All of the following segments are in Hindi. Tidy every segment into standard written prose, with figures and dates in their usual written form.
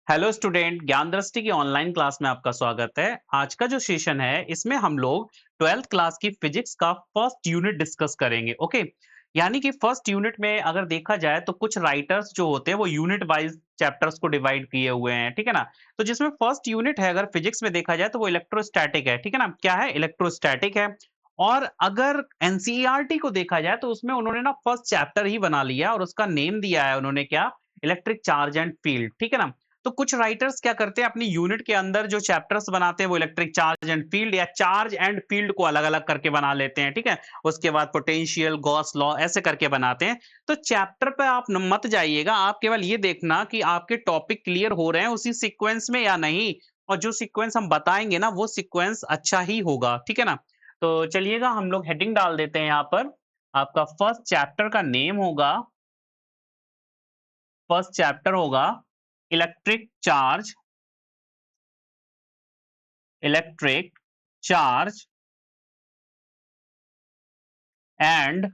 हेलो स्टूडेंट, ज्ञान दृष्टि की ऑनलाइन क्लास में आपका स्वागत है। आज का जो सेशन है इसमें हम लोग 12th क्लास की फिजिक्स का फर्स्ट यूनिट डिस्कस करेंगे। ओके, यानी कि फर्स्ट यूनिट में अगर देखा जाए तो कुछ राइटर्स जो होते हैं वो यूनिट वाइज चैप्टर्स को डिवाइड किए हुए हैं, ठीक है ना। तो जिसमें फर्स्ट यूनिट है अगर फिजिक्स में देखा जाए तो वो इलेक्ट्रोस्टैटिक है, ठीक है ना। क्या है? इलेक्ट्रोस्टैटिक है। और अगर एनसीईआरटी को देखा जाए तो उसमें उन्होंने ना फर्स्ट चैप्टर ही बना लिया और उसका नेम दिया है उन्होंने क्या? इलेक्ट्रिक चार्ज एंड फील्ड, ठीक है ना। तो कुछ राइटर्स क्या करते हैं अपनी यूनिट के अंदर जो चैप्टर्स बनाते हैं वो इलेक्ट्रिक चार्ज एंड फील्ड या चार्ज एंड फील्ड को अलग-अलग करके बना लेते हैं, ठीक है? उसके बाद पोटेंशियल, गॉस लॉ ऐसे करके बनाते हैं। तो चैप्टर पे आप न मत जाइएगा, आप केवल ये देखना कि आपके टॉपिक क्लियर हो रहे हैं उसी सीक्वेंस में या नहीं, और जो सीक्वेंस हम बताएँगे ना वो सीक्वेंस अच्छा ही होगा, ठीक है ना? तो चलिएगा हम लोग हेडिंग डाल देते हैं यहाँ पर। आपका फर्स्ट चैप्टर होगा electric charge electric charge and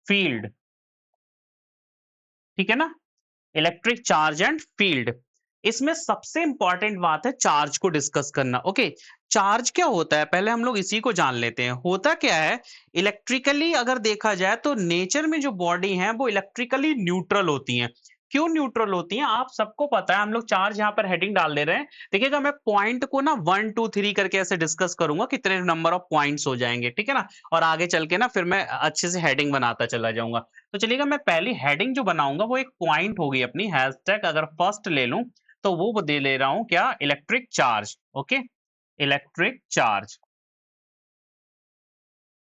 field, ठीक है ना। इलेक्ट्रिक चार्ज एंड फील्ड, इसमें सबसे इंपॉर्टेंट बात है चार्ज को डिस्कस करना। ओके, चार्ज क्या होता है पहले हम लोग इसी को जान लेते हैं। होता क्या है? इलेक्ट्रिकली अगर देखा जाए तो नेचर में जो बॉडी है वो इलेक्ट्रिकली न्यूट्रल होती हैं। क्यों न्यूट्रल होती हैं आप सबको पता है। हम लोग चार्ज यहाँ पर हेडिंग डाल दे रहे हैं। देखिएगा मैं पॉइंट को ना 1 2 3 करके ऐसे डिस्कस करूंगा, कितने नंबर ऑफ पॉइंट्स हो जाएंगे, ठीक है ना। और आगे चल के ना फिर मैं अच्छे से हेडिंग बनाता चला जाऊंगा। तो चलिएगा मैं पहली हेडिंग जो बनाऊंगा वो एक पॉइंट होगी अपनी। हैशटैग अगर फर्स्ट ले लूं तो वो दे ले रहा हूं क्या? Electric charge. Okay, electric charge.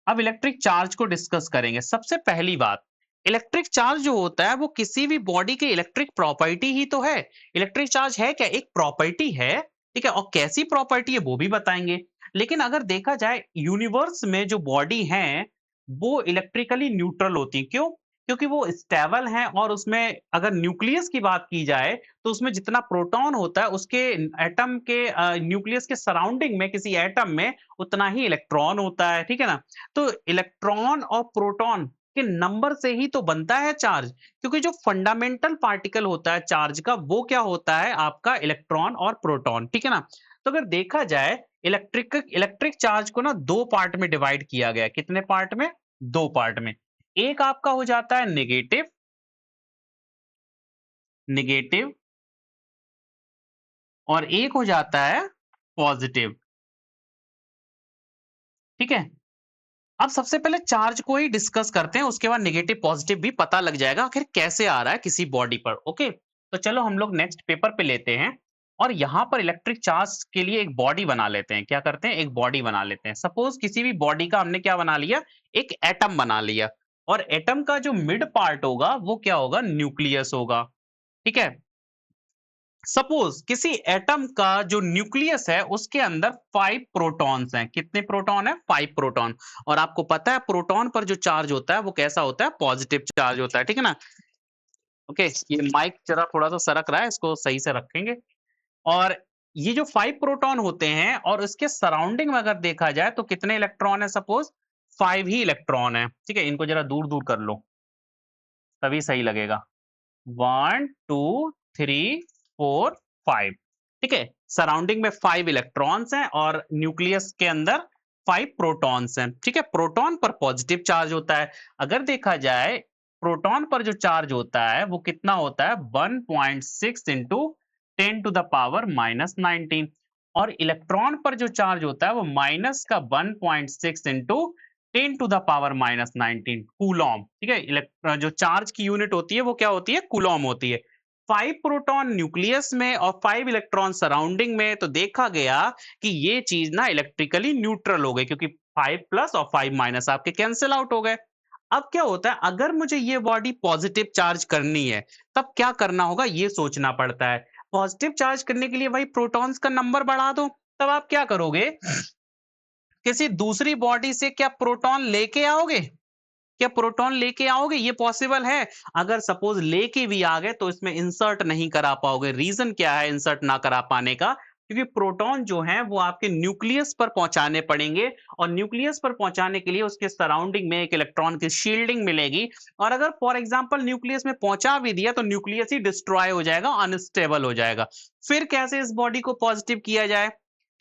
अब इलेक्ट्रिक चार्ज को डिस्कस करेंगे। सबसे पहली बात, इलेक्ट्रिक चार्ज जो होता है वो किसी भी बॉडी के इलेक्ट्रिक प्रॉपर्टी ही तो है। इलेक्ट्रिक चार्ज है क्या? एक प्रॉपर्टी है, ठीक है। और कैसी प्रॉपर्टी है वो भी बताएंगे। लेकिन अगर देखा जाए यूनिवर्स में जो बॉडी है वो इलेक्ट्रिकली न्यूट्रल होती है। क्यों? क्योंकि वो स्टेबल है और उसमें अगर न्यूक्लियस की बात की जाए तो उसमें जितना प्रोटॉन होता है उसके एटम के न्यूक्लियस के सराउंडिंग में किसी एटम में उतना ही इलेक्ट्रॉन होता है, ठीक है ना। तो इलेक्ट्रॉन और प्रोटॉन के नंबर से ही तो बनता है चार्ज, क्योंकि जो फंडामेंटल पार्टिकल होता है चार्ज का वो क्या होता है? आपका इलेक्ट्रॉन और प्रोटॉन, ठीक है ना। तो अगर देखा जाए इलेक्ट्रिक इलेक्ट्रिक चार्ज को ना दो पार्ट में डिवाइड किया गया है। कितने पार्ट में? दो पार्ट में। एक आपका हो जाता है नेगेटिव नेगेटिव और एक हो जाता है पॉजिटिव, ठीक है। अब सबसे पहले चार्ज को ही डिस्कस करते हैं, उसके बाद नेगेटिव पॉजिटिव भी पता लग जाएगा आखिर कैसे आ रहा है किसी बॉडी पर। ओके, तो चलो हम लोग नेक्स्ट पेपर पे लेते हैं और यहां पर इलेक्ट्रिक चार्ज के लिए एक बॉडी बना लेते हैं। क्या करते हैं? एक बॉडी बना लेते हैं। सपोज किसी भी बॉडी का हमने क्या बना लिया? एक एटम बना लिया। और एटम का जो मिड पार्ट होगा वो क्या होगा? न्यूक्लियस होगा, ठीक है। सपोज किसी एटम का जो न्यूक्लियस है उसके अंदर 5 प्रोटॉन्स हैं। कितने प्रोटॉन है? 5 प्रोटॉन। और आपको पता है प्रोटॉन पर जो चार्ज होता है वो कैसा होता है? पॉजिटिव चार्ज होता है, ठीक है ना। ओके, ये माइक जरा थोड़ा सा सरक रहा है, इसको सही से रखेंगे। और ये जो 5 प्रोटॉन होते हैं और इसके सराउंडिंग में अगर देखा जाए तो कितने इलेक्ट्रॉन है? सपोज 5 ही इलेक्ट्रॉन है, ठीक है। इनको जरा दूर दूर कर लो तभी सही लगेगा। 1 2 3 4 5, ठीक है। सराउंडिंग में 5 इलेक्ट्रॉन्स हैं और न्यूक्लियस के अंदर 5 प्रोटॉन्स हैं, ठीक है। प्रोटॉन पर पॉजिटिव चार्ज होता है। अगर देखा जाए प्रोटॉन पर जो चार्ज होता है वो कितना होता है? 1.6 इंटू 10⁻⁻19। और इलेक्ट्रॉन पर जो चार्ज होता है वो माइनस का 1.6 इंटू 10⁻⁻19 कूलॉम, ठीक है। जो चार्ज की यूनिट होती है वो क्या होती है? कूलॉम होती है। 5 प्रोटॉन न्यूक्लियस में और 5 इलेक्ट्रॉन सराउंडिंग में, तो देखा गया कि ये चीज ना इलेक्ट्रिकली न्यूट्रल हो गई, क्योंकि 5 प्लस और 5 माइनस आपके कैंसिल आउट हो गए। अब क्या होता है अगर मुझे ये बॉडी पॉजिटिव चार्ज करनी है तब क्या करना होगा? ये सोचना पड़ता है। पॉजिटिव चार्ज करने के लिए भाई प्रोटॉन्स का नंबर बढ़ा दो। तब आप क्या करोगे? किसी दूसरी बॉडी से क्या प्रोटॉन लेके आओगे? क्या प्रोटॉन लेके आओगे? ये पॉसिबल है? अगर सपोज लेके भी आ गए तो इसमें इंसर्ट नहीं करा पाओगे। रीजन क्या है इंसर्ट ना करा पाने का? क्योंकि प्रोटॉन जो है वो आपके न्यूक्लियस पर पहुंचाने पड़ेंगे और न्यूक्लियस पर पहुंचाने के लिए उसके सराउंडिंग में एक इलेक्ट्रॉन की शील्डिंग मिलेगी और अगर फॉर एग्जांपल न्यूक्लियस में पहुंचा भी दिया तो न्यूक्लियस ही डिस्ट्रॉय हो जाएगा, अनस्टेबल हो जाएगा। फिर कैसे इस बॉडी को पॉजिटिव किया जाए,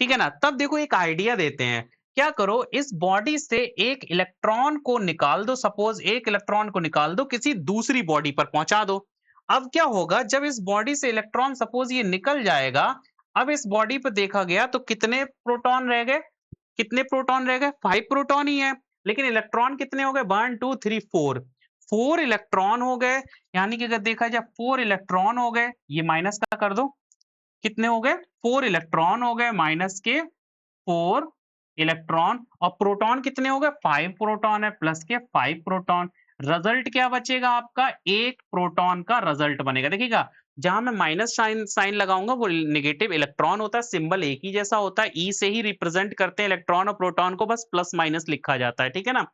ठीक है ना? तब देखो एक आइडिया देते हैं। क्या करो, इस बॉडी से एक इलेक्ट्रॉन को निकाल दो, सपोज एक इलेक्ट्रॉन को निकाल दो, किसी दूसरी बॉडी पर पहुंचा दो। अब क्या होगा, जब इस बॉडी से इलेक्ट्रॉन सपोज ये निकल जाएगा, अब इस बॉडी पे देखा गया तो कितने प्रोटॉन रह गए? कितने प्रोटॉन रह गए? 5 प्रोटॉन ही है। लेकिन इलेक्ट्रॉन कितने हो गए? 1 2 3 4, 4 इलेक्ट्रॉन हो गए। यानी कि अगर देखा जाए 4 इलेक्ट्रॉन हो गए, ये माइनस का कर दो, कितने हो गए? 4 इलेक्ट्रॉन हो गए माइनस के 4 इलेक्ट्रॉन, और प्रोटॉन कितने हो गए? 5 प्रोटॉन है, प्लस के 5 प्रोटॉन। रिजल्ट क्या बचेगा आपका? 1 प्रोटॉन का रिजल्ट बनेगा। देखिएगा, जहां मैं माइनस साइन साइन लगाऊंगा वो नेगेटिव इलेक्ट्रॉन होता है, सिंबल एक ही जैसा होता है, ई से ही रिप्रेजेंट करते हैं इलेक्ट्रॉन और प्रोटॉन को, बस प्लस माइनस लिखा जाता है, ठीक है ना?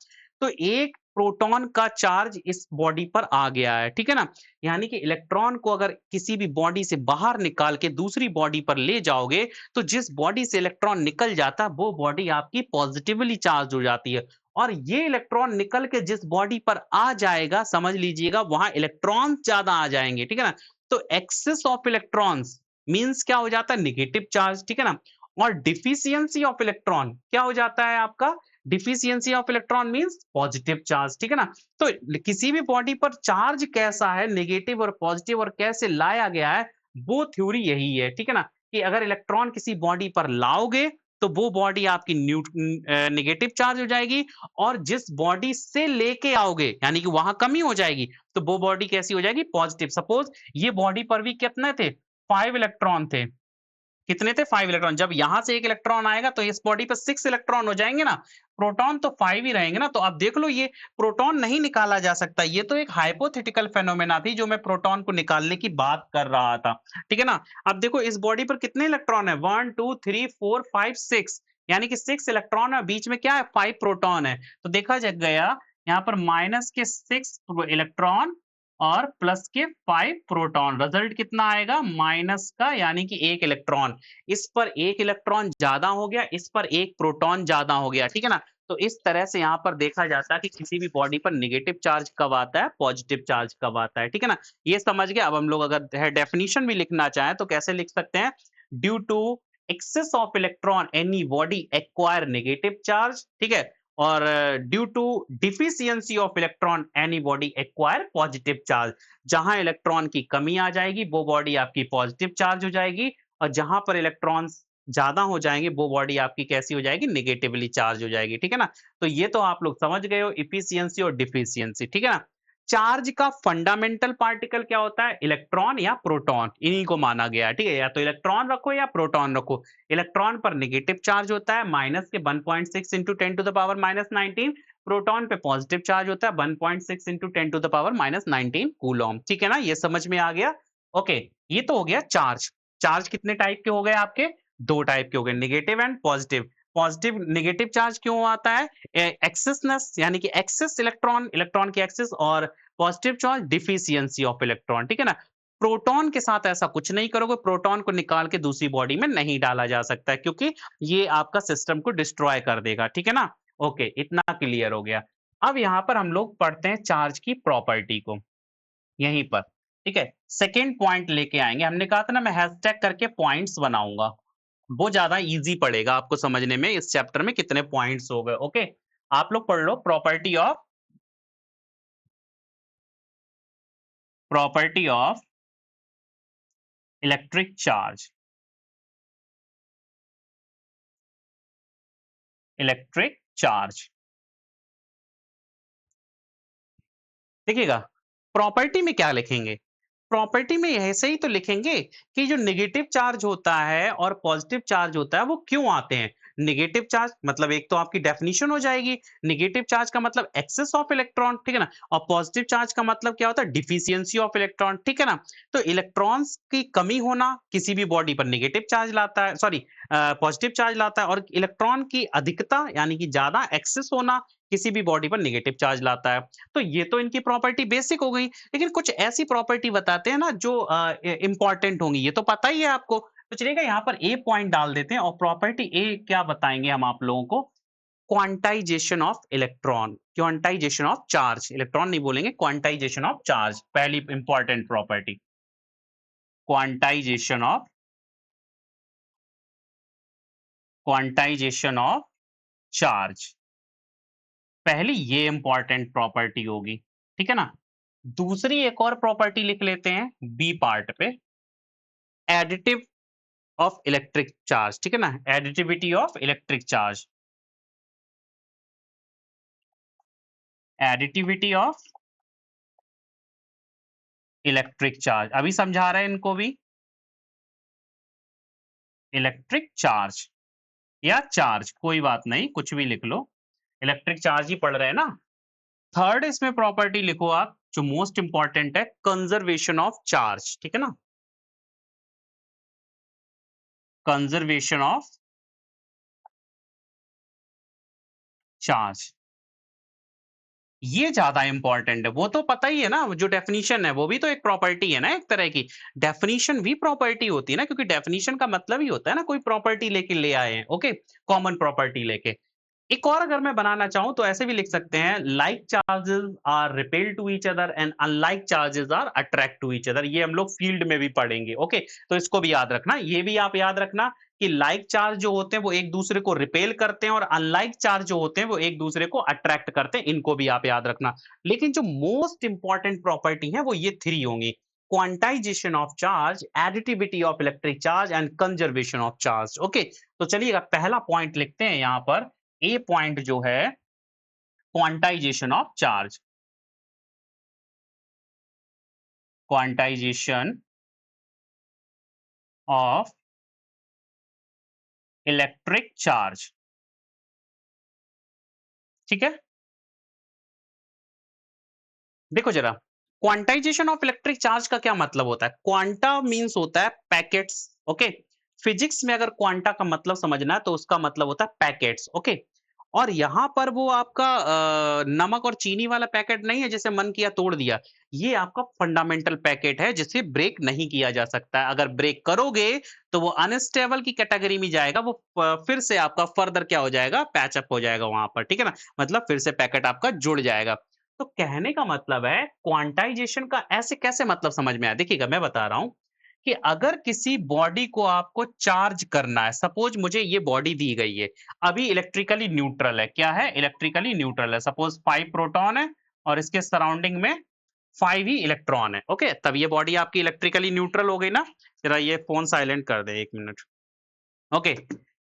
तो एक प्रोटॉन का चार्ज इस बॉडी पर आ गया है, ठीक है ना? यानी कि इलेक्ट्रॉन को अगर किसी भी बॉडी से बाहर निकाल के दूसरी बॉडी पर ले जाओगे, तो जिस बॉडी से इलेक्ट्रॉन निकल जाता है वो बॉडी आपकी पॉजिटिवली चार्ज हो जाती है। और ये इलेक्ट्रॉन निकल के जिस बॉडी पर आ जाएगा, समझ लीजिएगा वहां इलेक्ट्रॉन ज्यादा आ जाएंगे, ठीक है ना? तो एक्सेस ऑफ इलेक्ट्रॉन्स मींस क्या हो जाता है? नेगेटिव चार्ज, ठीक है ना? और डिफिशियंसी ऑफ इलेक्ट्रॉन क्या हो जाता है आपका? Deficiency of electron means positive charge, ठीक है ना? तो किसी भी बॉडी पर चार्ज कैसा है, नेगेटिव और पॉजिटिव, और कैसे लाया गया है, वो थ्योरी यही है, ठीक है ना? कि अगर इलेक्ट्रॉन किसी बॉडी पर लाओगे तो वो बॉडी आपकी नेगेटिव चार्ज हो जाएगी, और जिस बॉडी से लेके आओगे यानी कि वहां कमी हो जाएगी, तो वो बॉडी कैसी हो जाएगी? पॉजिटिव। सपोज ये बॉडी पर भी कितने थे? 5 इलेक्ट्रॉन थे। कितने थे? 5 इलेक्ट्रॉन। जब यहां से एक इलेक्ट्रॉन आएगा तो इस बॉडी पर 6 इलेक्ट्रॉन हो जाएंगे ना, प्रोटॉन तो 5 ही रहेंगे ना। तो अब देख लो, ये प्रोटॉन नहीं निकाला जा सकता, ये तो एक हाइपोथेटिकल फेनोमेना थी जो मैं प्रोटॉन को निकालने की बात कर रहा था, ठीक है ना? अब देखो इस बॉडी पर कितने इलेक्ट्रॉन है? 1 2 3 4 5 6, यानी कि 6 इलेक्ट्रॉन है, बीच में क्या है? 5 प्रोटॉन है। तो देखा जा गया यहाँ पर माइनस के 6 इलेक्ट्रॉन और प्लस के 5 प्रोटॉन। रिजल्ट कितना आएगा? माइनस का, यानी कि 1 इलेक्ट्रॉन। इस पर 1 इलेक्ट्रॉन ज्यादा हो गया, इस पर 1 प्रोटॉन ज्यादा हो गया, ठीक है ना? तो इस तरह से यहाँ पर देखा जाता है कि किसी भी बॉडी पर नेगेटिव चार्ज कब आता है, पॉजिटिव चार्ज कब आता है, ठीक है ना? ये समझ गए। अब हम लोग अगर डेफिनेशन भी लिखना चाहें तो कैसे लिख सकते हैं? Due to excess of electron any body acquire negative charge, ठीक है? और due to deficiency of electron any body acquire positive charge. जहां इलेक्ट्रॉन की कमी आ जाएगी वो बॉडी आपकी पॉजिटिव चार्ज हो जाएगी, और जहां पर इलेक्ट्रॉन्स ज्यादा हो जाएंगे वो बॉडी आपकी कैसी हो जाएगी? नेगेटिवली चार्ज हो जाएगी, ठीक है ना? तो ये तो आप लोग समझ गए हो, इफिशियंसी और डिफिशियंसी, ठीक है ना? चार्ज का फंडामेंटल पार्टिकल क्या होता है? इलेक्ट्रॉन या प्रोटॉन, इन्हीं को माना गया है, ठीक है? या तो इलेक्ट्रॉन रखो या प्रोटॉन रखो। इलेक्ट्रॉन पर नेगेटिव चार्ज होता है माइनस के 1.6 into 10 to the power minus 19, proton पे पॉजिटिव चार्ज होता है 1.6 into 10 to the power minus 19 coulomb, ठीक है ना? ये समझ में आ गया? ओके, ये तो हो गया चार्ज। चार्ज कितने टाइप के हो गए आपके? दो टाइप के हो गए, negative and positive. Positive negative charge क्यों आता है? एक्सेसनेस, यानी कि एक्सेस इलेक्ट्रॉन, इलेक्ट्रॉन की एक्सेस, और positive charge deficiency of electron, ठीक है ना? प्रोटॉन के साथ ऐसा कुछ नहीं करोगे, प्रोटॉन को निकाल के दूसरी बॉडी में नहीं डाला जा सकता है, क्योंकि ये आपका सिस्टम को डिस्ट्रॉय कर देगा, ठीक है ना? ओके, इतना क्लियर हो गया। अब यहाँ पर हम लोग पढ़ते हैं चार्ज की प्रॉपर्टी को, यहीं पर, ठीक है? सेकेंड पॉइंट लेके आएंगे। हमने कहा था ना मैं हैशटैग करके पॉइंट्स बनाऊंगा, वो ज्यादा इजी पड़ेगा आपको समझने में। इस चैप्टर में कितने पॉइंट्स हो गए, ओके? आप लोग पढ़ लो property of electric charge, electric charge. देखिएगा, प्रॉपर्टी में क्या लिखेंगे? प्रॉपर्टी में ऐसे ही तो लिखेंगे कि जो नेगेटिव चार्ज होता है और पॉजिटिव चार्ज होता है वो क्यों आते हैं। नेगेटिव चार्ज मतलब एक तो आपकी डेफिनेशन हो जाएगी, नेगेटिव चार्ज का मतलब एक्सेस ऑफ इलेक्ट्रॉन, ठीक है ना? और पॉजिटिव चार्ज का मतलब क्या होता है? डिफिशियंसी ऑफ इलेक्ट्रॉन, ठीक है ना? तो इलेक्ट्रॉन्स की कमी होना किसी भी बॉडी पर नेगेटिव चार्ज लाता है, सॉरी, पॉजिटिव चार्ज लाता है, और इलेक्ट्रॉन की अधिकता यानी कि ज्यादा एक्सेस होना किसी भी बॉडी पर नेगेटिव चार्ज लाता है। तो ये तो इनकी प्रॉपर्टी बेसिक हो गई, लेकिन कुछ ऐसी प्रॉपर्टी बताते हैं ना जो इंपॉर्टेंट होंगी, ये तो पता ही है आपको। तो चलिएगा यहाँ पर ए पॉइंट डाल देते हैं और प्रॉपर्टी ए क्या बताएंगे हम आप लोगों को, quantization of electron, quantization of charge, electron नहीं बोलेंगे, क्वांटाइजेशन ऑफ चार्ज, पहली important property, quantization of, quantization of charge, पहली ये इंपॉर्टेंट प्रॉपर्टी होगी, ठीक है ना। दूसरी एक और प्रॉपर्टी लिख लेते हैं बी पार्ट पे, एडिटिव ऑफ इलेक्ट्रिक चार्ज, ठीक है ना, additivity of electric charge, additivity of electric charge, अभी समझा रहे हैं इनको भी, इलेक्ट्रिक चार्ज या चार्ज कोई बात नहीं, कुछ भी लिख लो, इलेक्ट्रिक चार्ज ही पढ़ रहे हैं ना। थर्ड इसमें प्रॉपर्टी लिखो आप जो मोस्ट इंपॉर्टेंट है, कंजर्वेशन ऑफ चार्ज, ठीक है ना, कंजर्वेशन ऑफ चार्ज, ये ज्यादा इंपॉर्टेंट है। वो तो पता ही है ना, जो डेफिनेशन है वो भी तो एक प्रॉपर्टी है ना, एक तरह की डेफिनेशन भी प्रॉपर्टी होती है ना, क्योंकि डेफिनेशन का मतलब ही होता है ना कोई प्रॉपर्टी लेके ले आए हैं, ओके, कॉमन प्रॉपर्टी लेके। एक और अगर मैं बनाना चाहूं तो ऐसे भी लिख सकते हैं, like charges are repel to each other and unlike charges are attract to each other, ये हम लोग फील्ड में भी पढ़ेंगे, ओके। तो इसको भी याद रखना, ये भी आप याद रखना कि लाइक चार्ज जो होते हैं वो एक दूसरे को रिपेल करते हैं और अनलाइक चार्ज जो होते हैं वो एक दूसरे को अट्रैक्ट करते हैं, इनको भी आप याद रखना। लेकिन जो मोस्ट इंपॉर्टेंट प्रॉपर्टी है वो ये थ्री होंगी, quantization of charge, additivity of electric charge and conservation of charge, okay. तो चलिएगा पहला पॉइंट लिखते हैं यहां पर, ए पॉइंट जो है quantization of charge, quantization of electric charge, ठीक है। देखो जरा, क्वांटाइजेशन ऑफ इलेक्ट्रिक चार्ज का क्या मतलब होता है, क्वांटा मींस होता है पैकेट्स, ओके। फिजिक्स में अगर क्वांटा का मतलब समझना है तो उसका मतलब होता है पैकेट्स, ओके। और यहाँ पर वो आपका नमक और चीनी वाला पैकेट नहीं है जैसे मन किया तोड़ दिया, ये आपका फंडामेंटल पैकेट है जिसे ब्रेक नहीं किया जा सकता है। अगर ब्रेक करोगे तो वो अनस्टेबल की कैटेगरी में जाएगा, वो फिर से आपका फर्दर क्या हो जाएगा, पैचअप हो जाएगा वहां पर, ठीक है ना, मतलब फिर से पैकेट आपका जुड़ जाएगा। तो कहने का मतलब है क्वांटाइजेशन का ऐसे कैसे मतलब समझ में आया, देखिएगा मैं बता रहा हूं कि अगर किसी बॉडी को आपको चार्ज करना है, सपोज मुझे ये बॉडी दी गई है, अभी इलेक्ट्रिकली न्यूट्रल है, क्या है, इलेक्ट्रिकली न्यूट्रल है, सपोज 5 प्रोटॉन है और इसके सराउंडिंग में 5 ही इलेक्ट्रॉन है, ओके, तब ये बॉडी आपकी इलेक्ट्रिकली न्यूट्रल हो गई ना। जरा ये फोन साइलेंट कर दे 1 मिनट, ओके।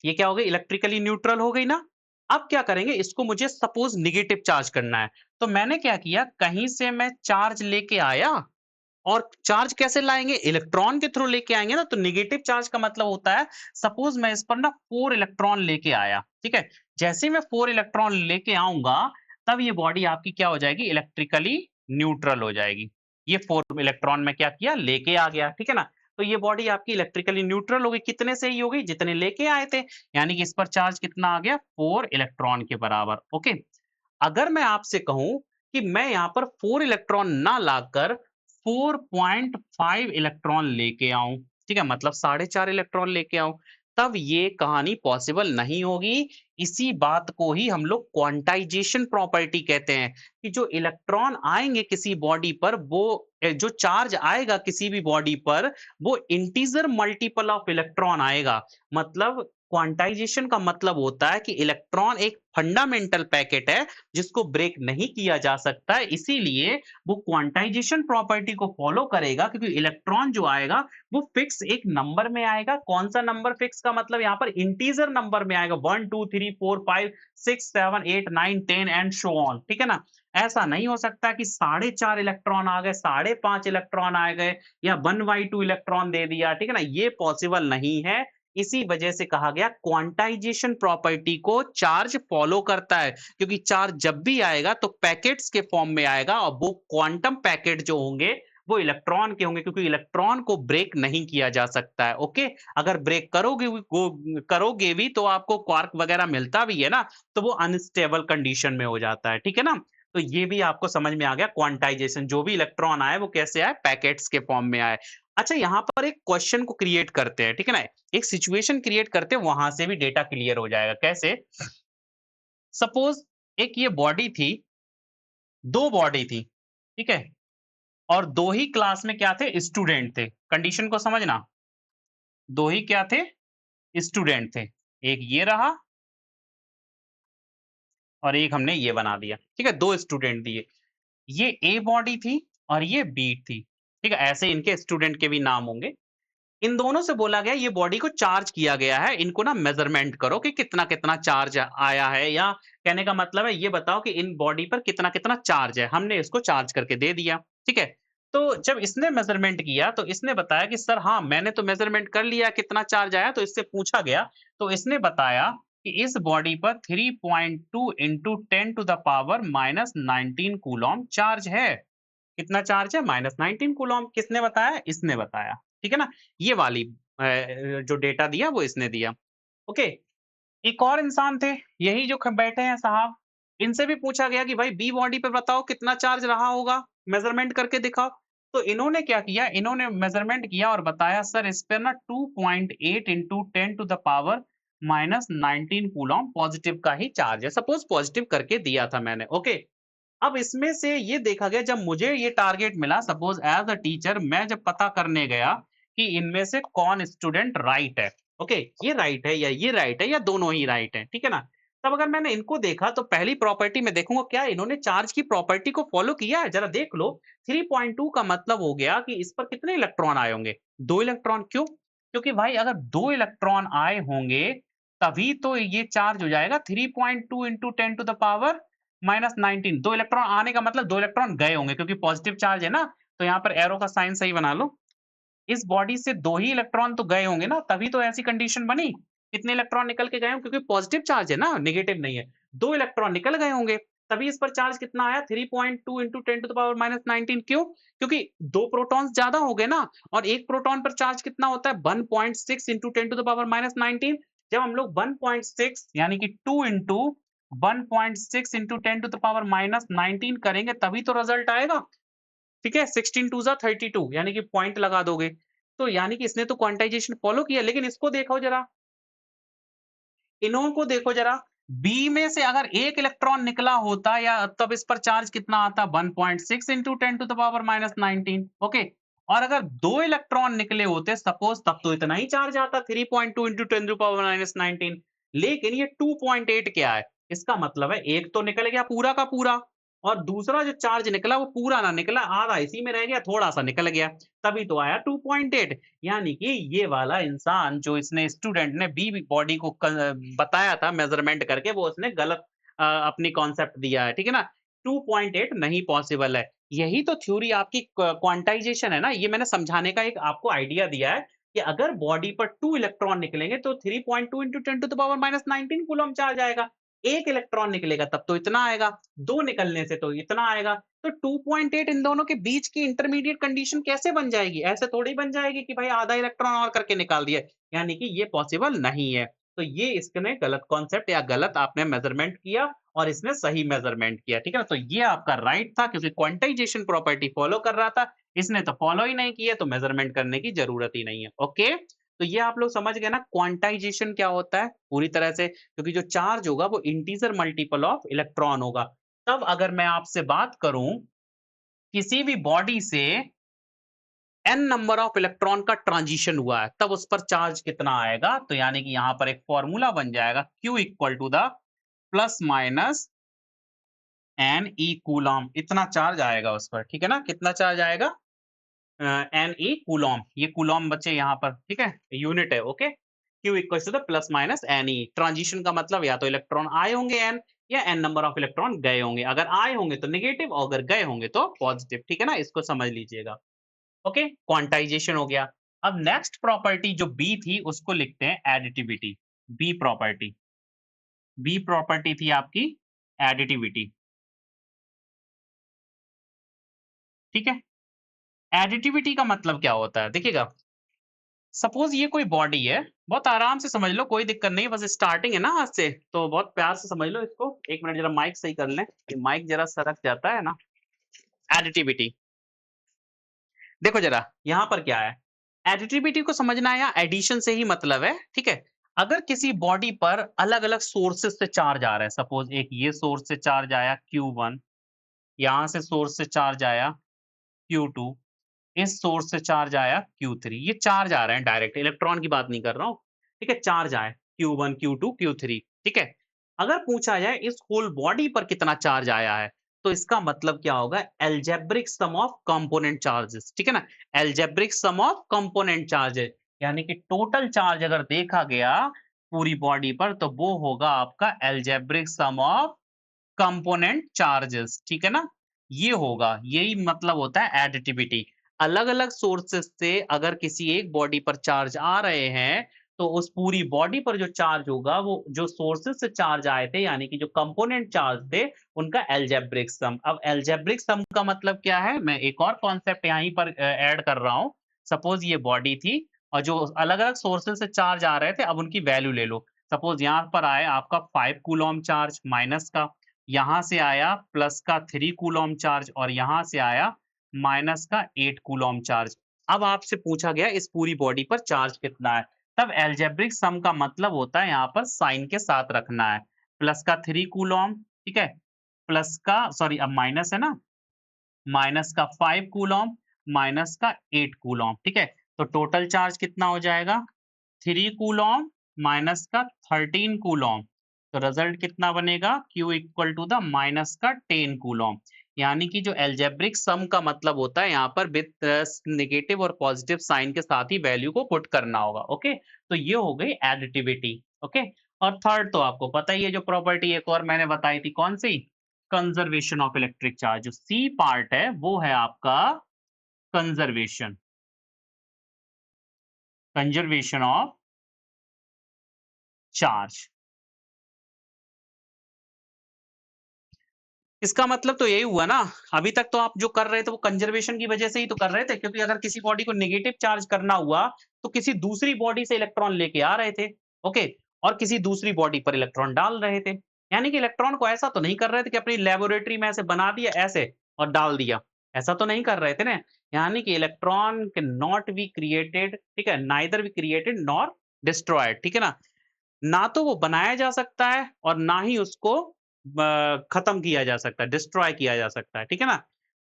ये क्या हो गई, इलेक्ट्रिकली न्यूट्रल हो गई ना। अब क्या करेंगे, इसको मुझे सपोज निगेटिव चार्ज करना है, तो मैंने क्या किया, कहीं से मैं चार्ज लेके आया, और चार्ज कैसे लाएंगे, इलेक्ट्रॉन के थ्रू लेके आएंगे ना। तो नेगेटिव चार्ज का मतलब होता है, सपोज मैं इस पर ना 4 इलेक्ट्रॉन लेके आया, ठीक है, जैसे ही मैं 4 इलेक्ट्रॉन लेके आऊंगा तब ये बॉडी आपकी क्या हो जाएगी, इलेक्ट्रिकली न्यूट्रल हो जाएगी। ये 4 इलेक्ट्रॉन में क्या किया, लेके आ गया, ठीक है ना। तो ये बॉडी आपकी इलेक्ट्रिकली न्यूट्रल हो गई, कितने से ही हो गई, जितने लेके आए थे, यानी कि इस पर चार्ज कितना आ गया, 4 इलेक्ट्रॉन के बराबर, ओके। अगर मैं आपसे कहूं कि मैं यहां पर 4 इलेक्ट्रॉन ना लाकर 4.5 इलेक्ट्रॉन लेके आऊं, ठीक है, मतलब 4.5 इलेक्ट्रॉन लेके आऊं, तब ये कहानी पॉसिबल नहीं होगी। इसी बात को ही हम लोग क्वांटाइजेशन प्रॉपर्टी कहते हैं, कि जो इलेक्ट्रॉन आएंगे किसी बॉडी पर, वो जो चार्ज आएगा किसी भी बॉडी पर, वो इंटीजर मल्टीपल ऑफ इलेक्ट्रॉन आएगा। मतलब क्वांटाइजेशन का मतलब होता है कि इलेक्ट्रॉन एक फंडामेंटल पैकेट है जिसको ब्रेक नहीं किया जा सकता है, इसीलिए वो क्वांटाइजेशन प्रॉपर्टी को फॉलो करेगा, क्योंकि इलेक्ट्रॉन जो आएगा वो फिक्स एक नंबर में आएगा। कौन सा नंबर फिक्स का मतलब, यहाँ पर इंटीजर नंबर में आएगा, 1 2 3 4 5 6 7 8 9 10 एंड सो ऑन, ठीक है ना। ऐसा नहीं हो सकता कि 4.5 इलेक्ट्रॉन आ गए, 5.5 इलेक्ट्रॉन आ गए, या 1/2 इलेक्ट्रॉन दे दिया, ठीक है ना, ये पॉसिबल नहीं है। इसी वजह से कहा गया क्वांटाइजेशन प्रॉपर्टी को चार्ज फॉलो करता है, क्योंकि चार्ज जब भी आएगा तो पैकेट्स के फॉर्म में आएगा, और वो क्वांटम पैकेट जो होंगे वो इलेक्ट्रॉन के होंगे, क्योंकि इलेक्ट्रॉन को ब्रेक नहीं किया जा सकता है, ओके। अगर ब्रेक करोगे भी तो आपको क्वार्क वगैरह मिलता भी है ना, तो वो अनस्टेबल कंडीशन में हो जाता है, ठीक है ना। तो ये भी आपको समझ में आ गया, क्वांटाइजेशन, जो भी इलेक्ट्रॉन आए वो कैसे आए, पैकेट्स के फॉर्म में आए। अच्छा, यहाँ पर एक क्वेश्चन को क्रिएट करते हैं, ठीक है ना? एक सिचुएशन क्रिएट करते हैं, वहां से भी डेटा क्लियर हो जाएगा। कैसे? सपोज एक ये बॉडी थी, 2 बॉडी थी, ठीक है? और 2 ही क्लास में क्या थे? स्टूडेंट थे। कंडीशन को समझना, 2 ही क्या थे? स्टूडेंट थे। एक ये रहा और एक हमने ये बना दिया, ठीक है? 2 स्टूडेंट दिए। ये ए बॉडी थी और ये बी थी, ठीक है? ऐसे इनके स्टूडेंट के भी नाम होंगे। इन दोनों से बोला गया ये बॉडी को चार्ज किया गया है, इनको ना मेज़रमेंट करो कि कितना-कितना चार्ज आया है, या कहने का मतलब है ये बताओ कि इन बॉडी पर कितना-कितना चार्ज है। हमने इसको चार्ज करके दे दिया, ठीक है? तो जब इसने मेज़रमेंट किया तो इसने बताया कि सर हाँ, मैंने तो मेज़रमेंट कर लिया कितना चार्ज आया, तो इससे पूछा गया तो इसने बताया कि इस बॉडी पर 3.2 into 10 to the power -19 coulomb charge है। कितना चार्ज है? -19 कूलम्ब। किसने बताया? इसने बताया। ठीक है ना? ये वाली जो डेटा दिया वो इसने दिया। ओके। एक और इंसान थे, यही जो बैठे हैं साहब, इनसे भी पूछा गया कि भाई बी बॉडी पे बताओ कितना चार्ज रहा होगा, मेज़रमेंट करके दिखाओ। तो इन्होंने क्या किया, इन्होंने मेज़रमेंट किया और बताया सर इस पे ना 2.8 into 10 to the power -19 coulomb positive का ही चार्ज है। सपोज़ पॉज़िटिव करके दिया था मैंने, ओके। अब इसमें से ये देखा गया, जब मुझे ये टारगेट मिला, सपोज एज अ टीचर मैं जब पता करने गया कि इनमें से कौन स्टूडेंट राइट है, ओके, ये राइट है या ये राइट है या दोनों ही राइट है, ठीक है ना? तब अगर मैंने इनको देखा तो पहली प्रॉपर्टी में देखूंगा क्या इन्होंने चार्ज की प्रॉपर्टी को फॉलो किया है, जरा देख लो। 3.2 का मतलब हो गया कि इस पर कितने इलेक्ट्रॉन आए होंगे? 2 इलेक्ट्रॉन। क्यों? क्योंकि भाई अगर 2 इलेक्ट्रॉन आए होंगे तभी तो ये चार्ज हो जाएगा। 3.2 into 10 to the power -19। 2 electron आने का मतलब 2 इलेक्ट्रॉन गए होंगे, क्योंकि पॉजिटिव चार्ज है ना, तो यहाँ पर एरो का साइन सही बना लो। इस बॉडी से 2 ही इलेक्ट्रॉन तो गए होंगे ना, तभी तो ऐसी कंडीशन बनी। कितने इलेक्ट्रॉन निकल के गए हों, क्योंकि पॉजिटिव चार्ज है ना, नेगेटिव नहीं है। 2 इलेक्ट्रॉन निकल गए होंगे, तभी इस पर चार्ज कितना आया? 3.2 इंटू 10 टू द पावर -19। क्यों? क्योंकि 2 प्रोटॉन्स ज़्यादा हो गए ना, और 1 प्रोटॉन पर चार्ज कितना होता है? 1.6 इंटू 10 टू द पावर -19। जब हम लोग 1.6 यानी कि 2 into 1.6 into 10 to the power -19 करेंगे, तभी तो रिजल्ट आएगा। ठीक है? 16 टू ज़ा 32, यानी कि पॉइंट लगा दोगे। तो यानी कि इसने तो क्वांटाइजेशन फॉलो किया, लेकिन इसको देखो जरा, इन्हों को देखो जरा, बी में से अगर 1 इलेक्ट्रॉन निकला होता या तब इस पर चार्ज कितना आता? 1.6 into 10 to the power -19, okay. और अगर 2 इलेक्ट्रॉन निकले होते सपोज़, तब तो इतना ही चार्ज आता, 3.2 इंटू 10 टू द पावर -19। लेकिन ये 2.8 क्या है? इसका मतलब है एक तो निकल गया पूरा का पूरा, और दूसरा जो चार्ज निकला वो पूरा ना निकला, आधा इसी में रह गया, थोड़ा-सा निकल गया, तभी तो आया 2.8। यानी कि ये वाला इंसान जो इसने स्टूडेंट ने बी बॉडी को बताया था मेजरमेंट करके, वो उसने गलत अपनी कॉन्सेप्ट दिया है, ठीक है ना? 2.8 नहीं पॉसिबल है। यही तो थ्योरी आपकी क्वांटाइजेशन है ना, ये मैंने समझाने का एक आपको आइडिया दिया है कि अगर बॉडी पर 2 इलेक्ट्रॉन निकलेंगे तो 3.2 into 10 to the power -19 coulomb charge आएगा। 1 इलेक्ट्रॉन निकलेगा तब तो इतना आएगा, 2 निकलने से तो इतना आएगा। तो 2.8 इन दोनों के बीच की इंटरमीडिएट कंडीशन कैसे बन जाएगी? ऐसे थोड़ी बन जाएगी कि भाई आधा इलेक्ट्रॉन और करके निकाल दिया। यानी कि ये पॉसिबल नहीं है। तो ये इसने गलत कॉन्सेप्ट या गलत आपने मेज़रमेंट किया और इसने सही मेज़रमेंट किया, ठीक है ना? तो ये आपका राइट था, क्योंकि क्वांटाइजेशन प्रॉपर्टी फॉलो कर रहा था। इसने तो फॉलो ही नहीं किया, तो मेज़रमेंट करने की ज़रूरत ही नहीं है। ओके? तो ये आप लोग समझ गए ना क्वांटाइजेशन क्या होता है पूरी तरह से, क्योंकि जो चार्ज होगा वो इंटीजर मल्टीपल ऑफ इलेक्ट्रॉन होगा। तब अगर मैं आपसे बात करूँ किसी भी बॉडी से n नंबर ऑफ इलेक्ट्रॉन का ट्रांजिशन हुआ है, तब उस पर चार्ज कितना आएगा? तो यानी कि यहाँ पर एक फ़ॉर्मूला बन जाएगा Q equal to the plus minus n e coulomb, इतना चार्ज आएगा उस पर, ठीक है ना? कितना चार्ज आएगा? n e कूलम्ब, ये कूलम्ब बच्चे यहाँ पर, ठीक है? यूनिट है, okay? Q equals to the plus minus n e। Transition का मतलब या तो इलेक्ट्रॉन आए होंगे n, या n नंबर ऑफ इलेक्ट्रॉन गए होंगे। अगर आए होंगे तो नेगेटिव और अगर गए होंगे तो पॉजिटिव, ठीक है ना? इसको समझ लीजिएगा। ओके, क्वांटाइजेशन हो गया। अब नेक्स्ट प्रॉपर्टी जो बी थी उसको लिखते हैं additivity. B property, B property थी आपकी एडिटिविटी, ठीक है? एडिटिविटी का मतलब क्या होता है? देखिएगा, सपोज ये कोई बॉडी है, बहुत आराम से समझ लो, कोई दिक्कत नहीं है, बस स्टार्टिंग है ना आज से, तो बहुत प्यार से समझ लो इसको। एक मिनट जरा माइक सही कर लें, ये माइक जरा सरक जाता है ना। एडिटिविटी, देखो जरा यहाँ पर क्या है, एडिटिविटी को समझना है या एडिशन से ही मतलब है, ठीक है? अगर किसी बॉडी पर अलग-अलग सोर्सेस से चार्ज आ रहा है, सपोज़ एक ये सोर्स से चार्ज आया Q1, यहाँ से सोर्स से चार्ज आया Q2, इस सोर्स से चार्ज आया Q3, ये चार्ज आ रहे हैं डायरेक्ट, इलेक्ट्रॉन की बात नहीं कर रहा हूँ, ठीक है? चार्ज आए Q1, Q2, Q3, ठीक है? अगर पूछा जाए इस होल बॉडी पर कितना चार्ज आया है, तो इसका मतलब क्या होगा? Algebraic sum of component charges, ठीक है ना? Algebraic sum of component charges, यानी कि टोटल चार्ज अगर देखा गया पूरी बॉडी पर, तो वो होगा आपका algebraic sum of component charges, ठीक है ना? ये होगा, यही मतलब होता है एडिटिविटी। अलग-अलग सोर्सेस से अगर किसी एक बॉडी पर चार्ज आ रहे हैं, तो उस पूरी बॉडी पर जो चार्ज होगा, वो जो सोर्सेस से चार्ज आए थे, यानी कि जो कंपोनेंट चार्ज थे, उनका अलजेब्रिक सम। अब अलजेब्रिक सम का मतलब क्या है? मैं एक और कॉन्सेप्ट यहीं पर ऐड कर रहा हूँ। सपोज़ ये बॉडी थी और जो अलग-अलग सोर्सेस से चार्ज आ रहे थे, अब उनकी वैल्यू ले लो। सपोज़ यहाँ पर आया आपका 5 कूलम्ब चार्ज माइनस का, यहाँ से आया प्लस का 3 कूलम्ब चार्ज और यहाँ से आया माइनस का 8 कूलम्ब चार्ज। अब आपसे पूछा गया इस पूरी बॉडी पर चार्ज कितना है? तब अलजेब्रिक सम का मतलब होता है यहाँ पर साइन के साथ रखना है। प्लस का 3 कूलम्ब, ठीक है? प्लस का सॉरी अब माइनस है ना? माइनस का 5 कूलम्ब, माइनस का 8 कूलम्ब, ठीक है? तो टोटल चार्ज कितना हो जाएगा? 3 कूलम्ब माइनस का 13 कूलम्ब। तो रिजल्ट कितना बनेगा? Q equal to the minus का 10 कूलम्ब। यानी कि जो अलजेब्रिक सम का मतलब होता है यहाँ पर विथ नेगेटिव और पॉजिटिव साइन के साथ ही वैल्यू को पुट करना होगा। ओके, तो ये हो गई एडिटिविटी। ओके, और थर्ड तो आपको पता ही है, जो प्रॉपर्टी एक और मैंने बताई थी, कौन सी? Conservation of electric charge. जो सी पार्ट है वो है आपका कंजर्वेशन, कंजर्वेशन ऑफ चार्ज। इसका मतलब तो यही हुआ ना, अभी तक तो आप जो कर रहे थे वो कंज़र्वेशन की वजह से ही तो कर रहे थे, क्योंकि अगर किसी बॉडी को नेगेटिव चार्ज करना हुआ, तो किसी दूसरी बॉडी से इलेक्ट्रॉन लेके आ रहे थे, ओके? और किसी दूसरी बॉडी पर इलेक्ट्रॉन डाल रहे थे। यानी कि इलेक्ट्रॉन को ऐसा तो नहीं कर रहे थे कि अपनी लैबोरेटरी में ऐसे बना दिया ऐसे और डाल दिया, ऐसा तो नहीं कर रहे थे ना। यानी कि electron can not be created, ठीक है? Neither be created nor destroyed, ठीक है ना? ना तो वो बनाया जा सकता है और ना ही उसको खत्म किया जा सकता है, डिस्ट्रॉय किया जा सकता है, ठीक है ना?